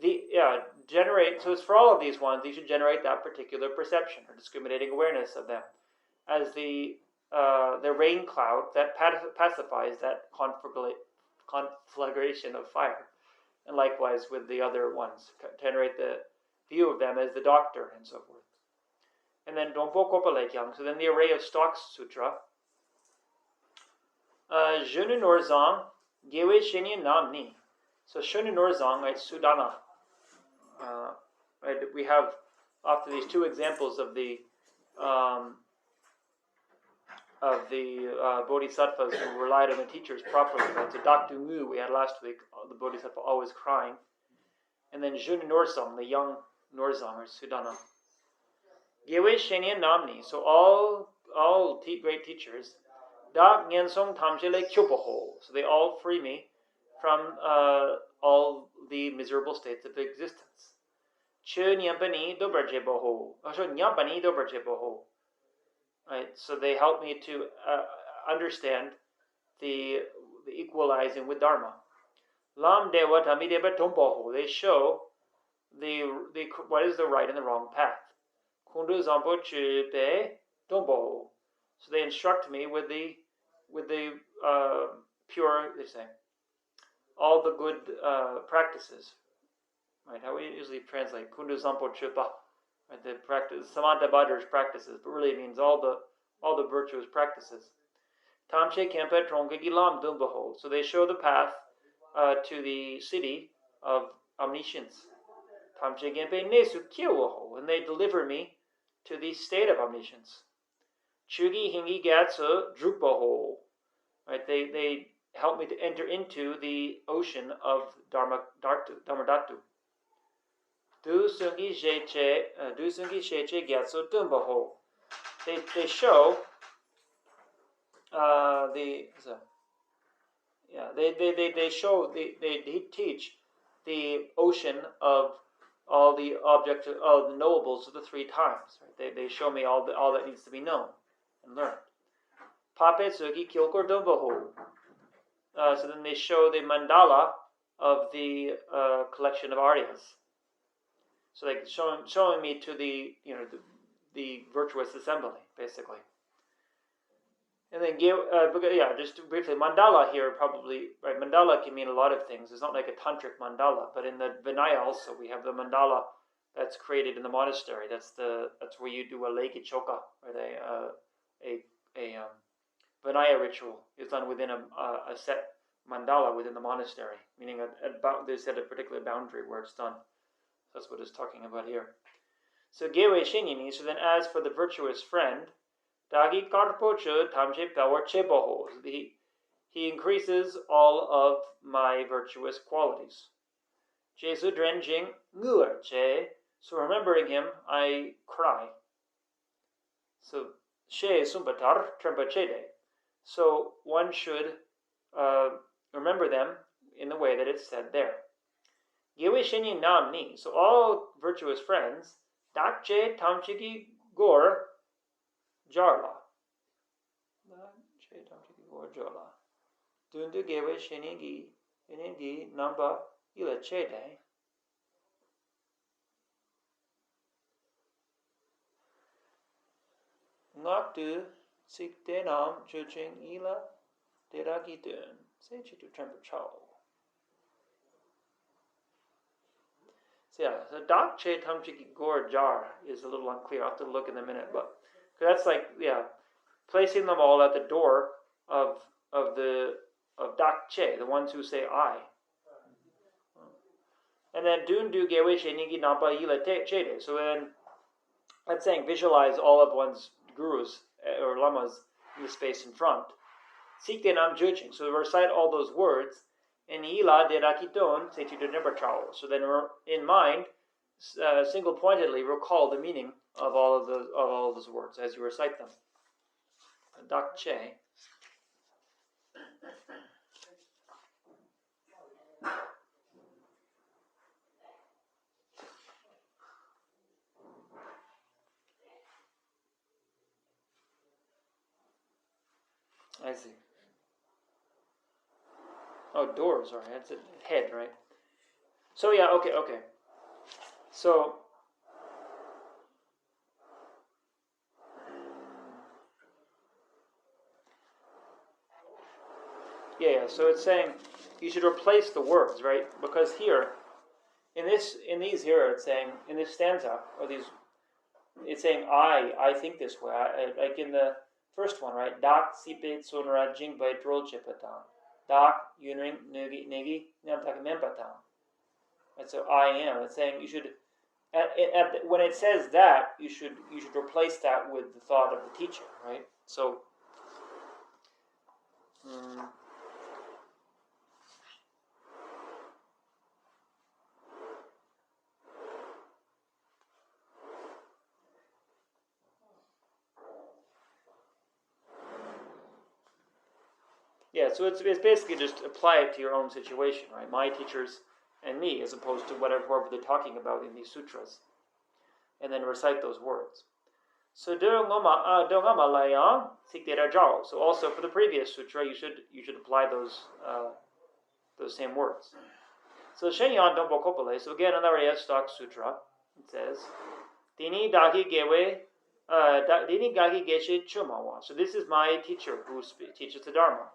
so it's for all of these ones, you should generate that particular perception or discriminating awareness of them as the rain cloud that pacifies that conflagration of fire. And likewise with the other ones, generate the view of them as the doctor and so forth. And then Dompo Kopalekyang, so then the array of stocks sutra. Shunu Norzang, Gewe Shenyan Nam Ni. So Shunu Norzang, right, Sudana. Right, we have after these two examples of the bodhisattvas who relied on the teachers properly. Right? So Dr. Mu we had last week, the bodhisattva always crying, and then Jun Norzang, the young Norzang or Sudana. Gewe Shenyan Namni. So all great teachers. Da Ngensong Tamjele Kyopoho. So they all free me from all the miserable states of existence. Right, so they help me to understand the equalizing with Dharma. Lam Dewa Tamideva Tompoho. They show the what is the right and the wrong path. Kundu Zampo Chupe Tompoho. So they instruct me with the pure, they say, all the good practices. Right, how we usually translate Kundu Zampo Chupa, right? The practice, Samantha Bhadra's practices, but really it means all the virtuous practices. Tamche Kempe Tronka Gilam Dumbaho. So they show the path to the city of omniscience. Tamche Kempe Nesu Kyoho, and they deliver me to the state of omniscience. Chugi Hingi Gatsu Drupaho. Right, they help me to enter into the ocean of Dharmadhatu. Du Sungi Sheche Gatsu Dumbaho. They show they teach the ocean of all the objects, all the knowables of the three times. Right? They show me all that needs to be known and learned. Pape Tsugi Kyokor Dumbaho. So then they show the mandala of the collection of Aryas. So they showing me to the virtuous assembly, basically. And then just briefly, mandala here probably, right, mandala can mean a lot of things. It's not like a tantric mandala, but in the Vinaya also we have the mandala that's created in the monastery. That's where you do a leki choka, right? A Vinaya ritual is done within a set mandala within the monastery, meaning they set a particular boundary where it's done. That's what it's talking about here. So gewe shinyini. So then, as for the virtuous friend, dagi karpocho tamche power cheboho. He increases all of my virtuous qualities. Jesu drenjing nguer che. So remembering him, I cry. So she sumbatar trembachede. So one should remember them in the way that it's said there. Yewe shinyi nam ni. So all virtuous friends, dakche tamchiki gor jarla. Dakche tamchiki gor jarla. Dundu gewe shinigi inigi namba ila chede. Ngaktu sikte nam chuching ila deraki dun. Say chitu tremper chow. So yeah, so dak che tamchiki gor jar is a little unclear. I'll have to look in a minute, but that's like, yeah, placing them all at the door of dak che, the ones who say I. And then dun du gewe she nigi napa ila chede. So then that's saying visualize all of one's gurus or lamas in the space in front. Sikte nam judging. So recite all those words. And ila de rakiton seti de nebrachao. So then in mind, single pointedly recall the meaning of all of those words as you recite them. Dakche. I see. Oh, door, sorry. That's a head, right? So, yeah, okay. So, yeah, so it's saying you should replace the words, right? Because here, in these here, it's saying, in this stanza, or these, it's saying, I think this way. Like in the first one, right? Dak sipe sonra jingbai drol chepatan. Dak yunring negi nyamtak mempatan. And so I am. It's saying you should, when it says that, you should replace that with the thought of the teacher, right? So, yeah, so it's basically just apply it to your own situation, right? My teachers and me, as opposed to whoever they're talking about in these sutras, and then recite those words. So dongama layang siktera jao. So also for the previous sutra, you should apply those same words. So Shenyan Dombo Kopale. So again, another stock sutra. It says, Dini Dagi Gewe, Dini Gagi Gache Chumawa. So this is my teacher who teaches the Dharma.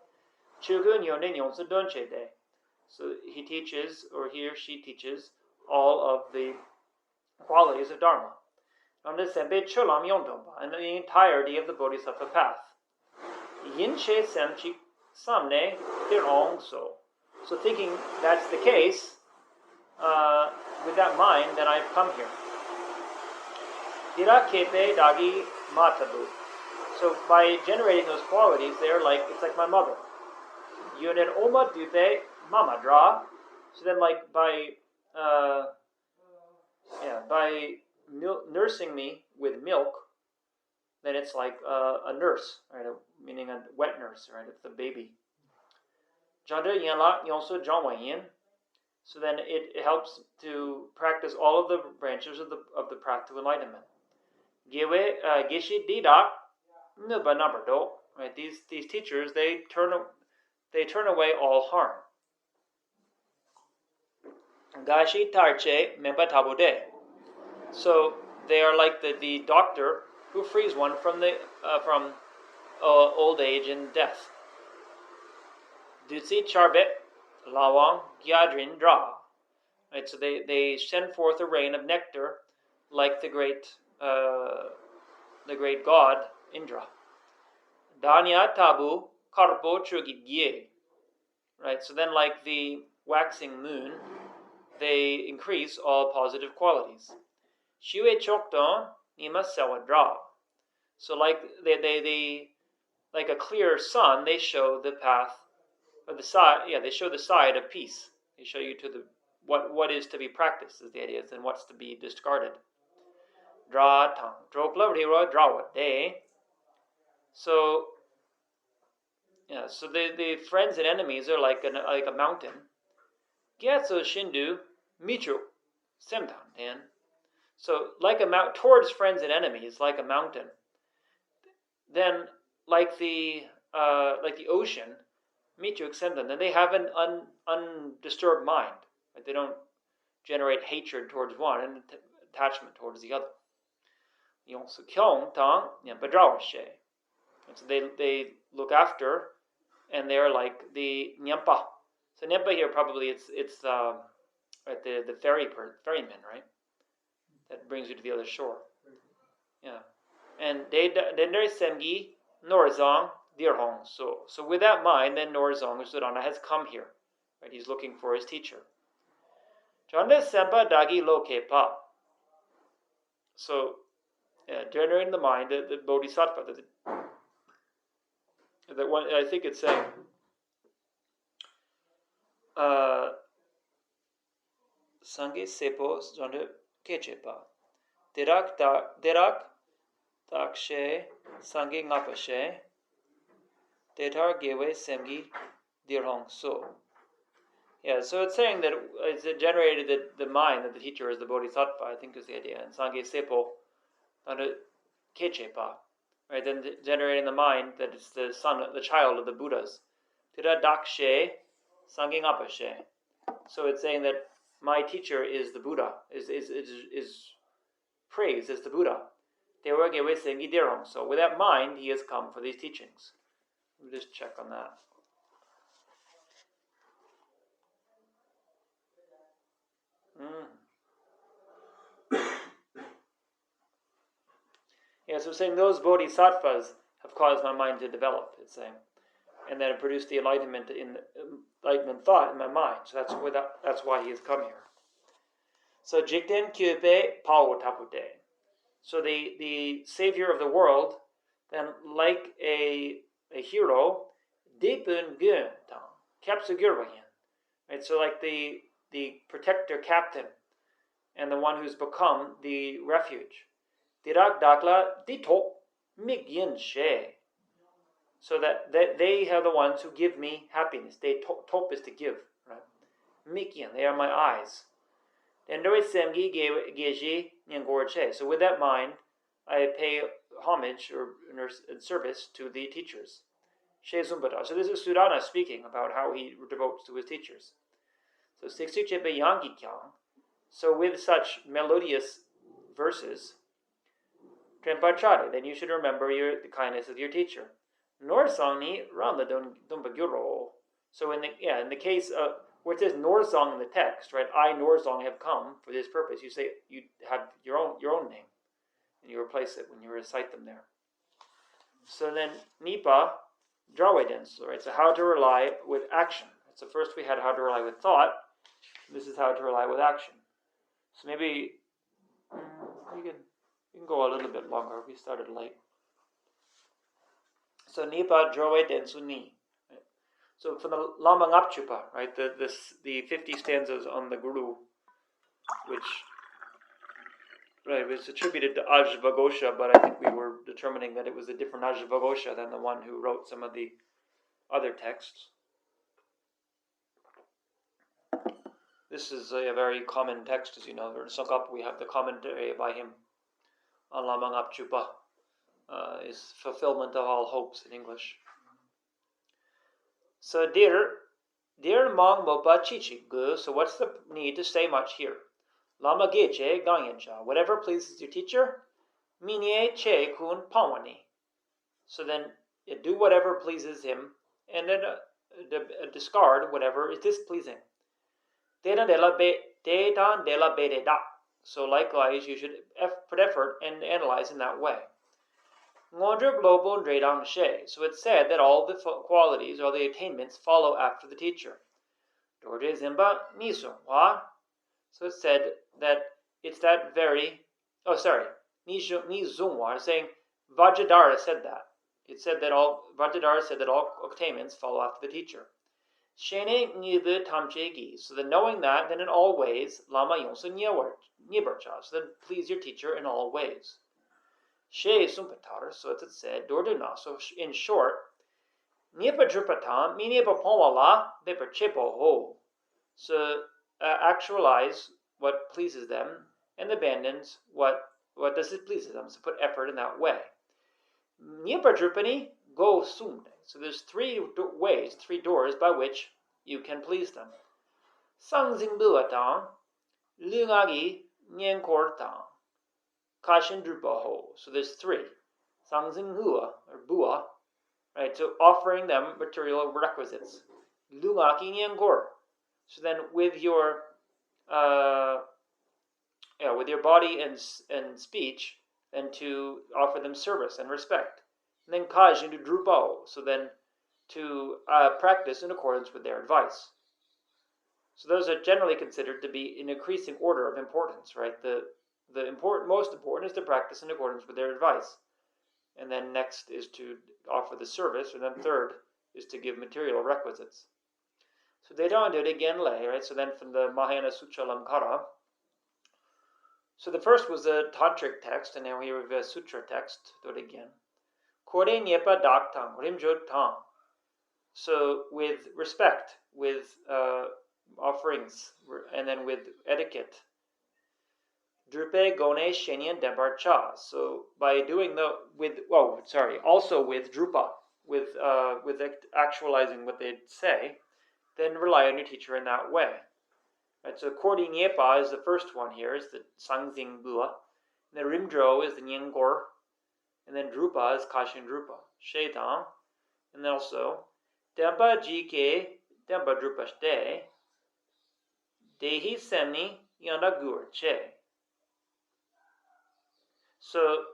Chugun Yonin Yonsa Donche De. So he teaches, or he or she teaches, all of the qualities of Dharma. And the entirety of the Bodhisattva path. Yinche Semchi Samne Dirong So. So thinking that's the case, with that mind, then I've come here. Dira Kepe Dagi Matabu. So by generating those qualities, it's like my mother. Yunen Oma Dute Mama Dra. So then by nursing me with milk, then it's like a nurse, right? Meaning a wet nurse, right? It's the baby. So then it helps to practice all of the branches of the path to enlightenment. Right? These teachers, they turn away all harm. Gache tarche membatabode. So they are like the doctor who frees one from old age and death. Dutsi charbet lawang gyadrin dra. Right, so they send forth a rain of nectar, like the great god Indra. Danya tabu karpo chugidye. Right, so then like the waxing moon, they increase all positive qualities. Shiwe chokdon nima sewa dra. So like they like a clear sun, they show the path or the side. Yeah, they show the side of peace. They show you to the what is to be practiced is the idea, and what's to be discarded. Dra tang drokla rira drawat day. So yeah, so the friends and enemies are like a mountain. Gyatso shindu michu semtan dan. So like a mount towards friends and enemies, like a mountain. Then like the ocean, michu semtan. Then they have an undisturbed mind. Right? They don't generate hatred towards one and attachment towards the other. So they look after, and they're like the nyampa. So nyampa here probably it's right, the ferryman, right? That brings you to the other shore. Yeah, and they semgi norzong dirhong. So with that mind, then Norzong Sudana has come here, right? He's looking for his teacher. Chanda sempa dagi loke pa. So generating the mind, the bodhisattva, that one. I think it's saying. Sange sepo zonde kechepa. Derak dakshe sange ngapashe. Detar gewe semgi dirhong so. Yeah, so it's saying that it's generated the mind that the teacher is the bodhisattva, I think is the idea. And sange sepo zonde kechepa. Right, then generating the mind that it's the son, the child of the Buddhas. Tira dakshe sange ngapashe. So it's saying that my teacher is the Buddha, is praised as the Buddha. So with that mind, he has come for these teachings. We'll just check on that. Yeah, so it's saying those bodhisattvas have caused my mind to develop, it's saying. And then it produced the enlightenment thought in my mind. So that's why he has come here. So Jikden Kyupe Pao Tapute. So the savior of the world, then like a hero, Dipun Gun Tang, Kapsugurwayan. Right? So like the protector captain and the one who's become the refuge. Dirak Dakla Dito Migyin She. So that they are the ones who give me happiness. They top is to give, right? Mikyan, they are my eyes. So with that mind, I pay homage or service to the teachers. So this is Sudana speaking about how he devotes to his teachers. So with such melodious verses, then you should remember the kindness of your teacher. Norsong ni rama dumbaguro. So in the case of where it says Norsong in the text, right? I Norsong have come for this purpose. You say you have your own name, and you replace it when you recite them there. So then Nipa Drawedens, right? So how to rely with action. So first we had how to rely with thought. This is how to rely with action. So maybe you can go a little bit longer. We started late. So Nipa Drawedens ni. So from the Lama.RIM.CHEN.MO, right, the 50 stanzas on the Guru, which was attributed to Ajvagosha, but I think we were determining that it was a different Ajvagosha than the one who wrote some of the other texts. This is a very common text, as you know. In Tsongkhapa, we have the commentary by him on Lama.RIM.CHEN.MO, is fulfillment of all hopes in English. So dear Mong Mopa Chichi Gu, so what's the need to say much here? Lama Gache Gangyancha, whatever pleases your teacher, Minye Che Kun Pawani. So then do whatever pleases him, and then discard whatever is displeasing. Dedan de la be da. So likewise, you should put effort and analyze in that way. So it's said that all the qualities, all the attainments follow after the teacher. So it's said that it's that very Oh, sorry. Ni Zungwa, saying Vajradhara said that. It said that Vajradhara said that all attainments follow after the teacher. Shene Nibu Tamchegi. So then knowing that, then in all ways, Lama Yonsu Nyebarcha. So then please your teacher in all ways. She Sumpatar, so it's said, Dorduna. So in short, Nyepa Drupatam, Minepa Pomala, Bepa Chepo Ho. So actualize what pleases them and abandons what displeases them. So put effort in that way. Nyepa Drupani, go sumde. So there's three ways, three doors by which you can please them. Sangzing Buatang, Lungagi Nyankortang, Kashin Drupa Ho. So there's three. Sangzing Hua, or Bua, right? So offering them material requisites. Lungaki Nyankor. So then with your body and speech, and to offer them service and respect. And then kaj into drupao, so then to practice in accordance with their advice. So those are generally considered to be in increasing order of importance, right? The most important is to practice in accordance with their advice. And then next is to offer the service, and then third is to give material requisites. So they don't do it again, right? So then from the Mahayana Sutra Lamkara. So the first was a tantric text, and now here we have a sutra text. Do it again. Kore Nyepa Daktang, Rimjot Tang. So with respect, with offerings, and then with etiquette. Drupe Gone Shenyan Debar Cha. So by doing also with Drupa, with actualizing what they say, then rely on your teacher in that way. Right, so Kordi Nyepa is the first one here, is the Sangzing Bua. And the Rimdro is the Nyengor. And then Drupa is Kashin Drupa. Shaitan. And then also Dempa Jike Dempa Drupa Shte Dehi Semni Yanda Gur Che. So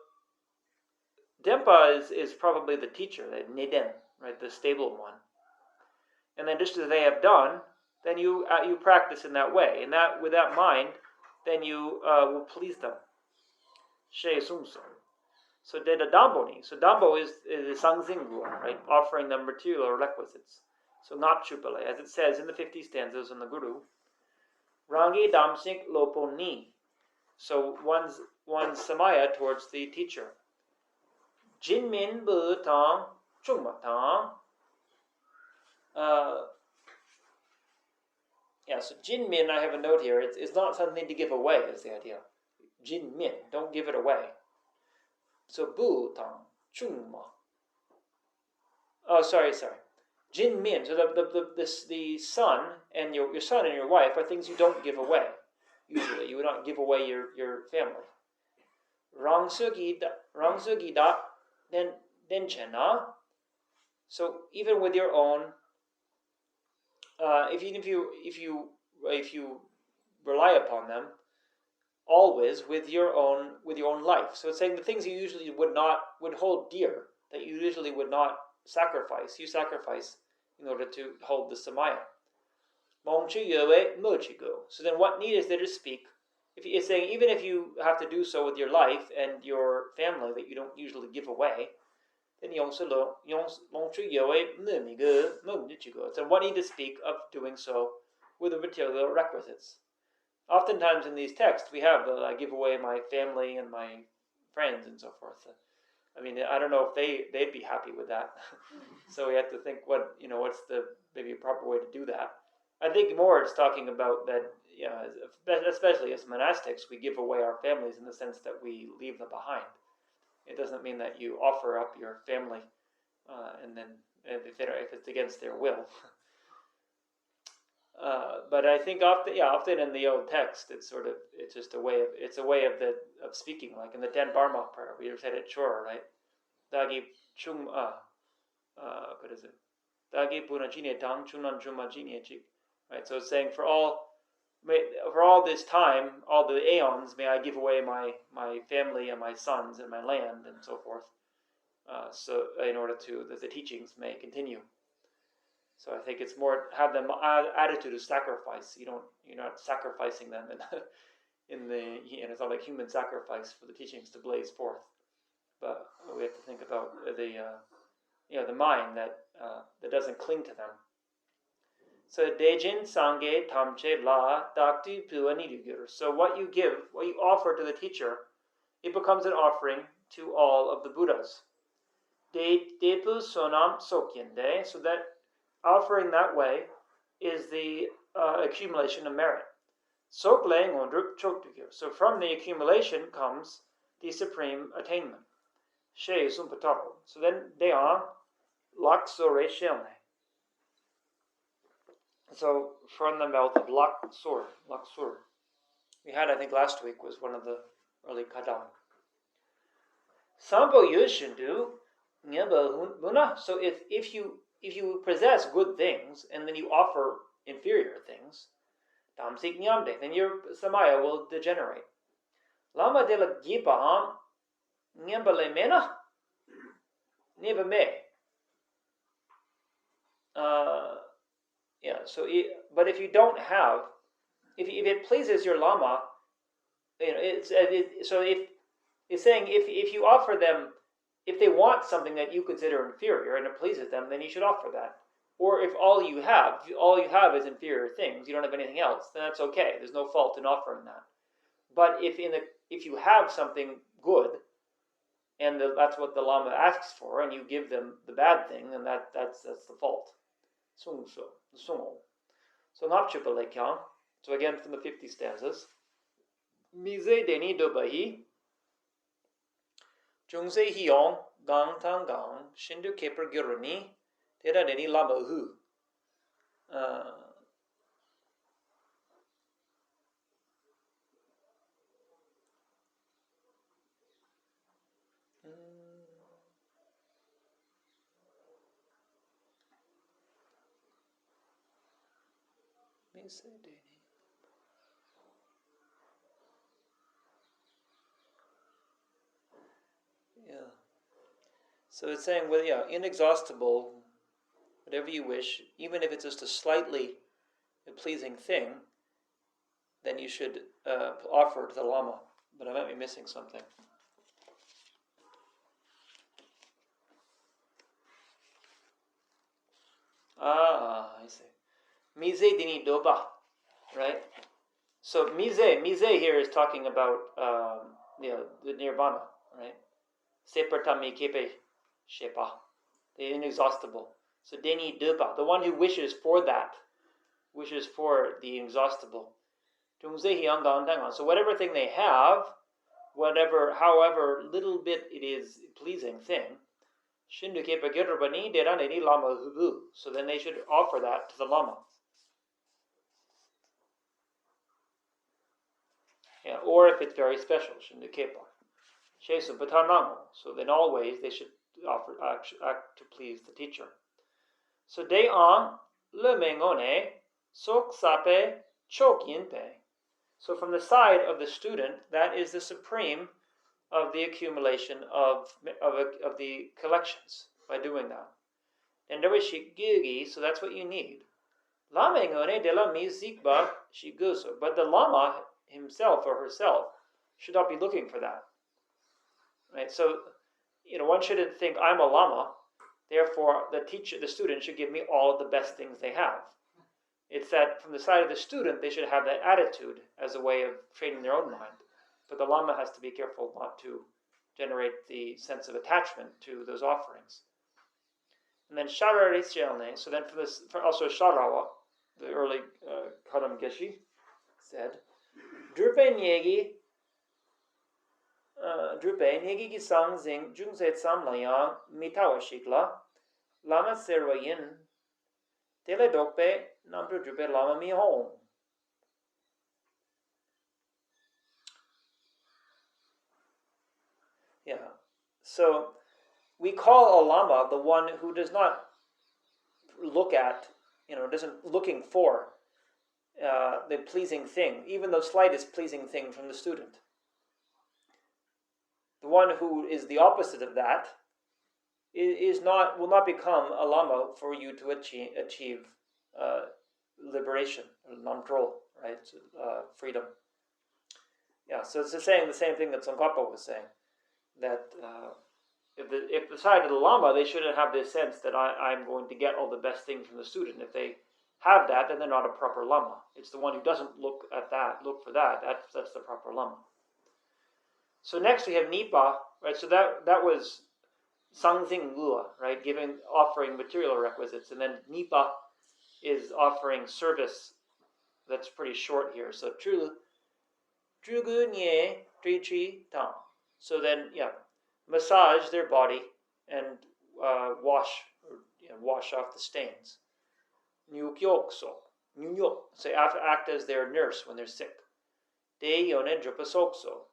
Dempa is probably the teacher, the Neden, right, the stable one. And then just as they have done, then you practice in that way. And that with that mind, then you will please them. She sumso. So deda damboni. So dambo is sangzinggu, right? Offering them material requisites. So not chupale, as it says in the 50 stanzas in the Guru. Rangi damsik loponi. So one's samaya towards the teacher. Jinmin bu tang chungma tang. So Jinmin, I have a note here, it's not something to give away, is the idea. Jinmin, don't give it away. So Bu Tang, Chungma. Oh, sorry. Jinmin, so the son and your son and your wife are things you don't give away. Usually, you would not give away your family. Rangsugi da then. So even with your own, if you rely upon them, always with your own life. So it's saying the things you usually would hold dear, that you usually would not sacrifice, you sacrifice in order to hold the samaya. So then what need is there to speak? It's saying even if you have to do so with your life and your family that you don't usually give away, then so what need to speak of doing so with the material requisites? Oftentimes in these texts we have I give away my family and my friends and so forth. I mean, I don't know if they'd be happy with that. So we have to think what's the maybe a proper way to do that. I think more it's talking about that, especially as monastics, we give away our families in the sense that we leave them behind. It doesn't mean that you offer up your family and then if it's against their will. But I think often in the old text, it's just a way of speaking, like in the Ten Barma prayer, we said it Chor, right? Dagi chung what is it? Dagi punajine tang chunan chumajine chik. Right, so it's saying for all this time, all the aeons, may I give away my family and my sons and my land and so forth. So in order that the teachings may continue. So I think it's more have the attitude of sacrifice. You're not sacrificing them it's not like human sacrifice for the teachings to blaze forth, but we have to think about the mind that doesn't cling to them. So Dejin Sangye Tamche La Dakti Puanidugur. So what you give, what you offer to the teacher, it becomes an offering to all of the Buddhas. Depu Sonam Sokyende. So that offering that way is the accumulation of merit. Sokleng Ondruk Chokdugur. So from the accumulation comes the supreme attainment. She Sumpataro. So then they are Laksore Shelne. So from the mouth of Laksur. We had, I think last week was one of the early Kadam. Sampo Yushindu Nyeba. So if you possess good things and then you offer inferior things, Tamsik Nyamde, then your Samaya will degenerate. Lama de la Gipaham Nyembale Mena Neba Me. But if you don't have, if it pleases your lama, so it's saying if you offer them, if they want something that you consider inferior and it pleases them, then you should offer that. Or if all you have is inferior things, you don't have anything else, then that's okay. There's no fault in offering that. But if you have something good, and that's what the lama asks for, and you give them the bad thing, then that's the fault. So again from the 50 stanzas. Mise deni dobahi jungse hiong gang tang gang shindu keper guruni tera deni lama hu. Yeah. So it's saying, well, yeah, inexhaustible, whatever you wish, even if it's just a slightly pleasing thing, then you should offer to the Lama. But I might be missing something. I see. Mise dini doba, right? So mise here is talking about the nirvana, right? Separtami kepe shepa, the inexhaustible. So deni doba, the one who wishes for that, wishes for the inexhaustible. So whatever thing they have, however little bit it is pleasing thing, so then they should offer that to the Lama. Yeah, or if it's very special, so then always they should act to please the teacher. So de an le mengone sok sape chok yinpe. So from the side of the student, that is the supreme of the accumulation of the collections by doing that. And there is shigugi, so that's what you need. Lamengone de la mizikba shiguso. But the Lama himself or herself should not be looking for that. Right? So, one shouldn't think I'm a Lama, therefore the student should give me all of the best things they have. It's that from the side of the student, they should have that attitude as a way of training their own mind. But the Lama has to be careful not to generate the sense of attachment to those offerings. And then Shara Rishyalne, so then also Sharawa, the early Kadam Geshe, said, Drupe Nyegi ki sang zing jungse tsam layang mitawa shikla lama serwa yin tele dokpe namtu drupe lama mi hong. Yeah. So we call a Lama the one who does not look at, looking for the pleasing thing, even the slightest pleasing thing from the student. The one who is the opposite of that will not become a Lama for you to achieve liberation, or namtrol, right? Freedom. Yeah, so it's just saying the same thing that Tsongkhapa was saying, that if the side of the Lama, they shouldn't have this sense that I'm going to get all the best things from the student. If they have that, then they're not a proper Lama. It's the one who doesn't look for that. That's the proper Lama. So next we have Nipa, right? So that was Sangzing Lua, right? Offering material requisites, and then Nipa is offering service. That's pretty short here. So Zhugu Nie Tri Tang. So then, yeah, massage their body and wash off the stains. Nyu Kyok So. So act as their nurse when they're sick. De Yonen Drupasok So.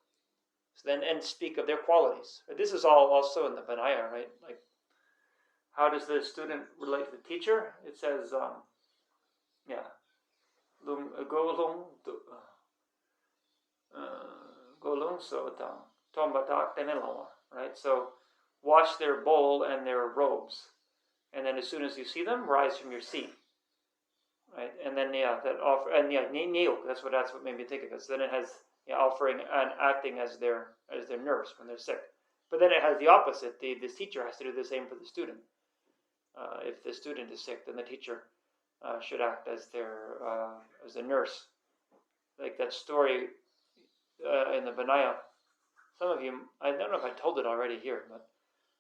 So then, and speak of their qualities. This is all also in the Vinaya, right? Like, how does the student relate to the teacher? It says, Golung So Tang. Tombatak Tenelama, right? So wash their bowl and their robes. And then as soon as you see them, rise from your seat. Right? And then that's what made me think of it. So then it has offering and acting as their nurse when they're sick. But then it has the opposite. This teacher has to do the same for the student. If the student is sick, then the teacher should act as the nurse. Like that story in the Vinaya. Some of you, I don't know if I told it already here, but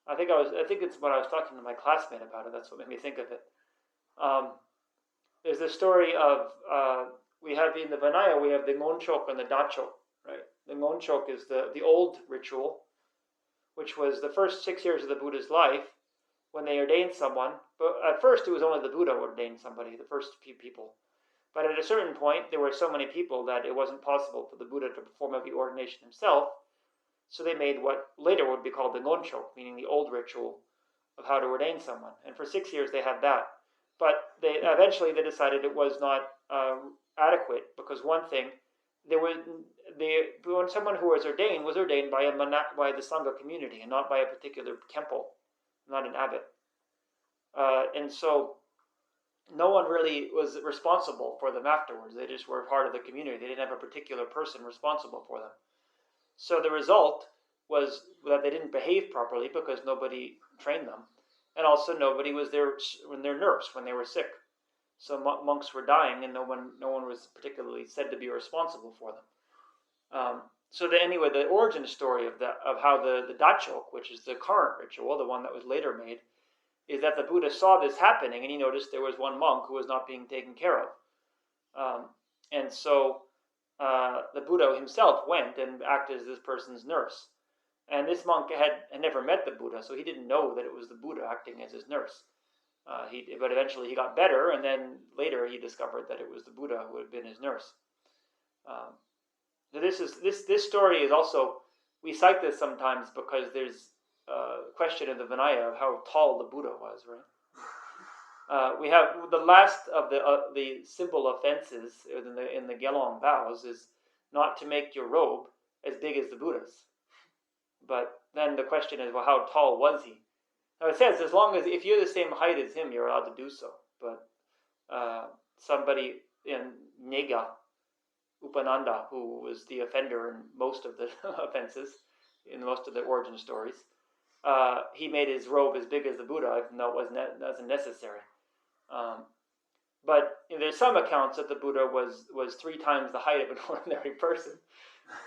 I think it's when I was talking to my classmate about it. That's what made me think of it. There's the story of we have in the Vinaya, we have the ngonchok and the dachok, right? The ngonchok is the old ritual, which was the first 6 years of the Buddha's life when they ordained someone. But at first, it was only the Buddha who ordained somebody, the first few people. But at a certain point, there were so many people that it wasn't possible for the Buddha to perform every ordination himself. So they made what later would be called the ngonchok, meaning the old ritual of how to ordain someone. And for 6 years, they had that. But eventually they decided it was not adequate, because one thing, when someone who was ordained by the Sangha community and not by a particular temple, not an abbot. And so no one really was responsible for them afterwards. They just were part of the community. They didn't have a particular person responsible for them. So the result was that they didn't behave properly because nobody trained them. And also nobody was their nurse when they were sick. So monks were dying, and no one was particularly said to be responsible for them. Anyway, the origin story of how the dachok, which is the current ritual, the one that was later made, is that the Buddha saw this happening, and he noticed there was one monk who was not being taken care of. And so the Buddha himself went and acted as this person's nurse. And this monk had never met the Buddha, so he didn't know that it was the Buddha acting as his nurse. But eventually he got better, and then later he discovered that it was the Buddha who had been his nurse. So this story is also, we cite this sometimes because there's a question in the Vinaya of how tall the Buddha was, right? We have the last of the simple offenses in the Gelong vows is not to make your robe as big as the Buddha's. But then the question is, well, how tall was he? Now it says, as long as if you're the same height as him, you're allowed to do so. But somebody in Nega Upananda, who was the offender in most of the offenses, in most of the origin stories, he made his robe as big as the Buddha, even though it wasn't necessary. But there's some accounts that the Buddha was 3 times the height of an ordinary person.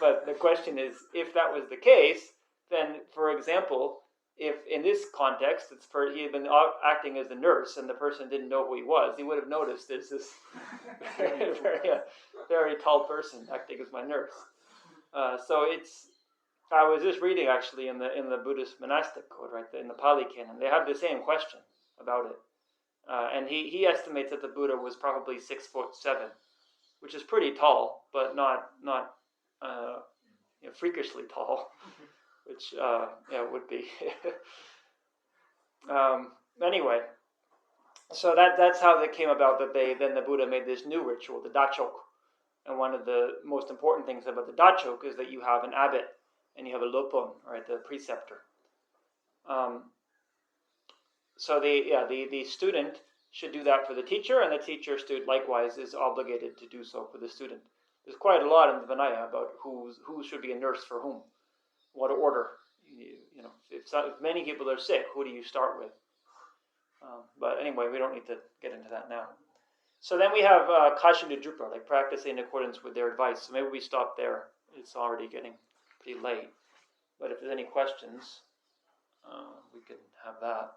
But the question is, if that was the case, then, for example, if in this context he had been acting as the nurse and the person didn't know who he was, he would have noticed there's this very tall person acting as my nurse. I was just reading actually in the Buddhist monastic code, right, in the Pali Canon, they have the same question about it. And he estimates that the Buddha was probably 6'7", which is pretty tall, but not freakishly tall, which would be. Anyway, so that's how it came about that the Buddha made this new ritual, the dachok. And one of the most important things about the dachok is that you have an abbot and you have a lopon, right, the preceptor. So the student should do that for the teacher, and the teacher likewise is obligated to do so for the student. There's quite a lot in the Vinaya about who should be a nurse for whom, what order. You know, if many people are sick, who do you start with? But anyway, we don't need to get into that now. So then we have Kashin de Drupa, like practicing in accordance with their advice. So maybe we stop there. It's already getting pretty late. But if there's any questions, we can have that.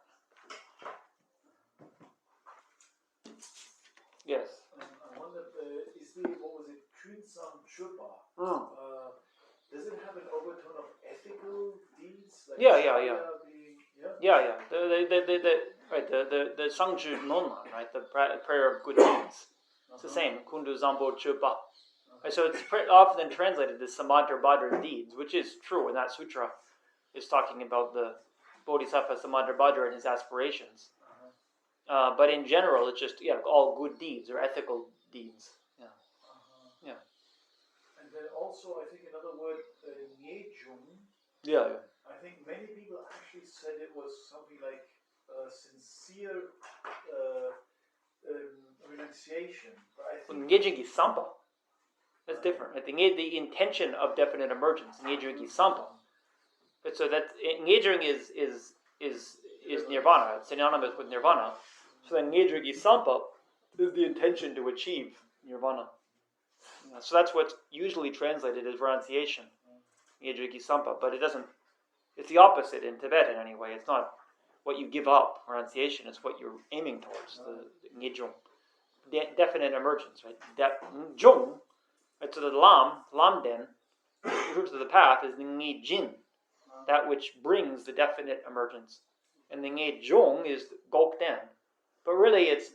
Yes. I wonder, is the, what was it, Treatise. Does it have an overtone of ethical deeds? Like Yeah. The Sangju Nonma, right? The prayer of good deeds. It's the same. Kundu Zambo Chupa. So it's often translated as Samadra Bhadra deeds, which is true. And that sutra is talking about the Bodhisattva Samadra Bhadra and his aspirations. But in general, it's just all good deeds or ethical deeds. Yeah. And then also, I think another word, Nyejung. Yeah. I think many people actually said it was something like sincere renunciation. Nyejung is Sampa. That's different. I think the intention of definite emergence, Nyejung is Sampa. But so that Nyejung is nirvana. It's synonymous with nirvana. So then Nyejung is Sampa is the intention to achieve nirvana. So that's what's usually translated as renunciation, Nyejung Sampa, but it doesn't. It's the opposite in Tibetan anyway. It's not what you give up, renunciation. It's what you're aiming towards, the Nyejung, definite emergence, right? Jung, right? So the Lam Den, the root of the path is the Nyejin, that which brings the definite emergence, and the Nyejung is Gokden. But really, it's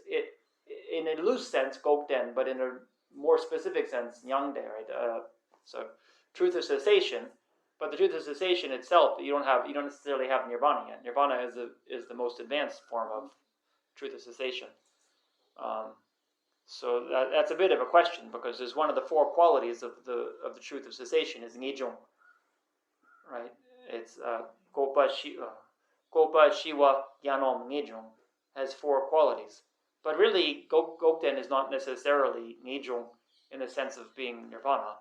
in a loose sense Gokden, but in a more specific sense, Nyangde, right? So truth of cessation, but the truth of cessation itself, you don't necessarily have nirvana yet. Nirvana is the most advanced form of truth of cessation. So that's a bit of a question, because there's one of the four qualities of the truth of cessation is Nyejung, right? It's Gopa Shiva Yanom Nyejung has four qualities. But really, Gokden is not necessarily Nyejung in the sense of being nirvana.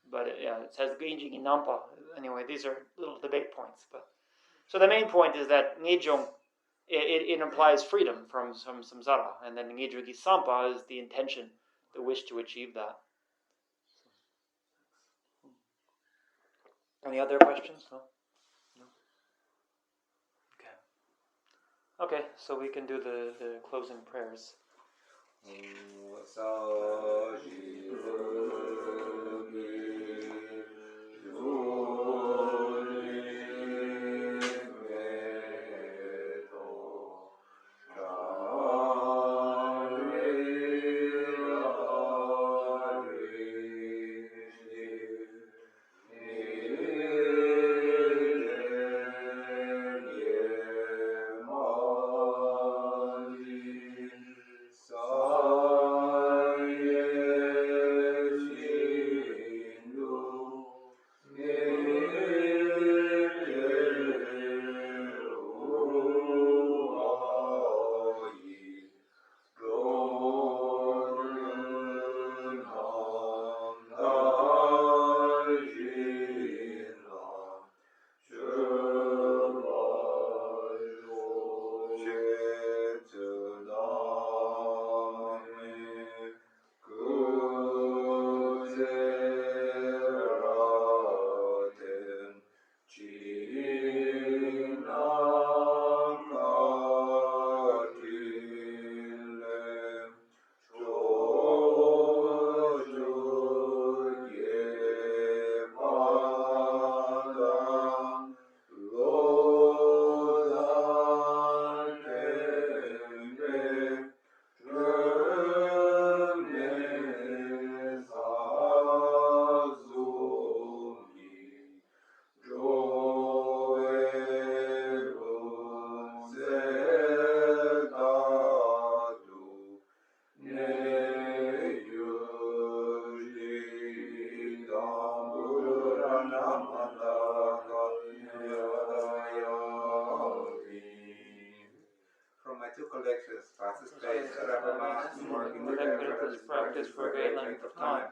But it says Genjing in Nampa. Anyway, these are little debate points. So the main point is that Nyejung, it implies freedom from samsara. And then Nyejung Sampa is the intention, the wish to achieve that. Any other questions? No? Okay, so we can do the closing prayers. Practice for a great length of time.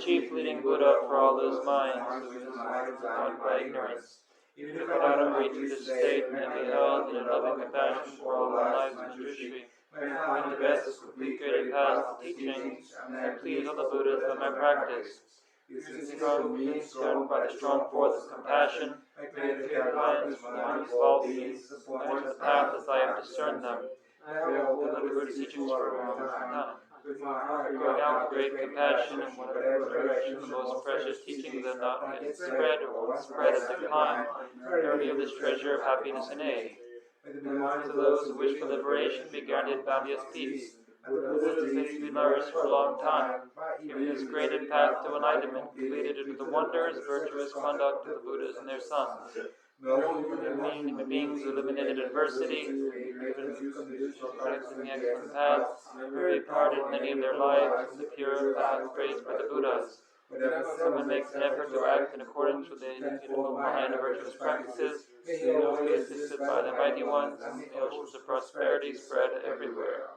chief leading Buddha for all those minds who is caught by ignorance. Who without hurry to this state may be held in a loving compassion for all lives in the Drishti. When the best complete greater paths to teachings, I please all the Buddhas by my practice. Using strong means governed by the strong force of compassion, I create clear minds for the minds of all beings, and enter the path as I have discerned them. I will hold the Buddha's teachings for a long time. With my heart going out with great compassion in whatever direction the most precious teachings have not yet spread or once spread and declined, I reveal this treasure of happiness and aid. May the minds of those who wish for liberation be granted boundless peace. May the Buddha's faith be nourished for a long time, giving this graded path to enlightenment, completed into the wondrous, virtuous conduct of the Buddhas and their sons. Human beings who eliminated adversity, given practicing the excellent path, never departed in any of their lives from the pure path praised by the Buddhas. Whenever someone makes an effort to act in accordance with the Noble Mind and virtuous practices, they will be assisted by the mighty ones, and the oceans of prosperity spread everywhere.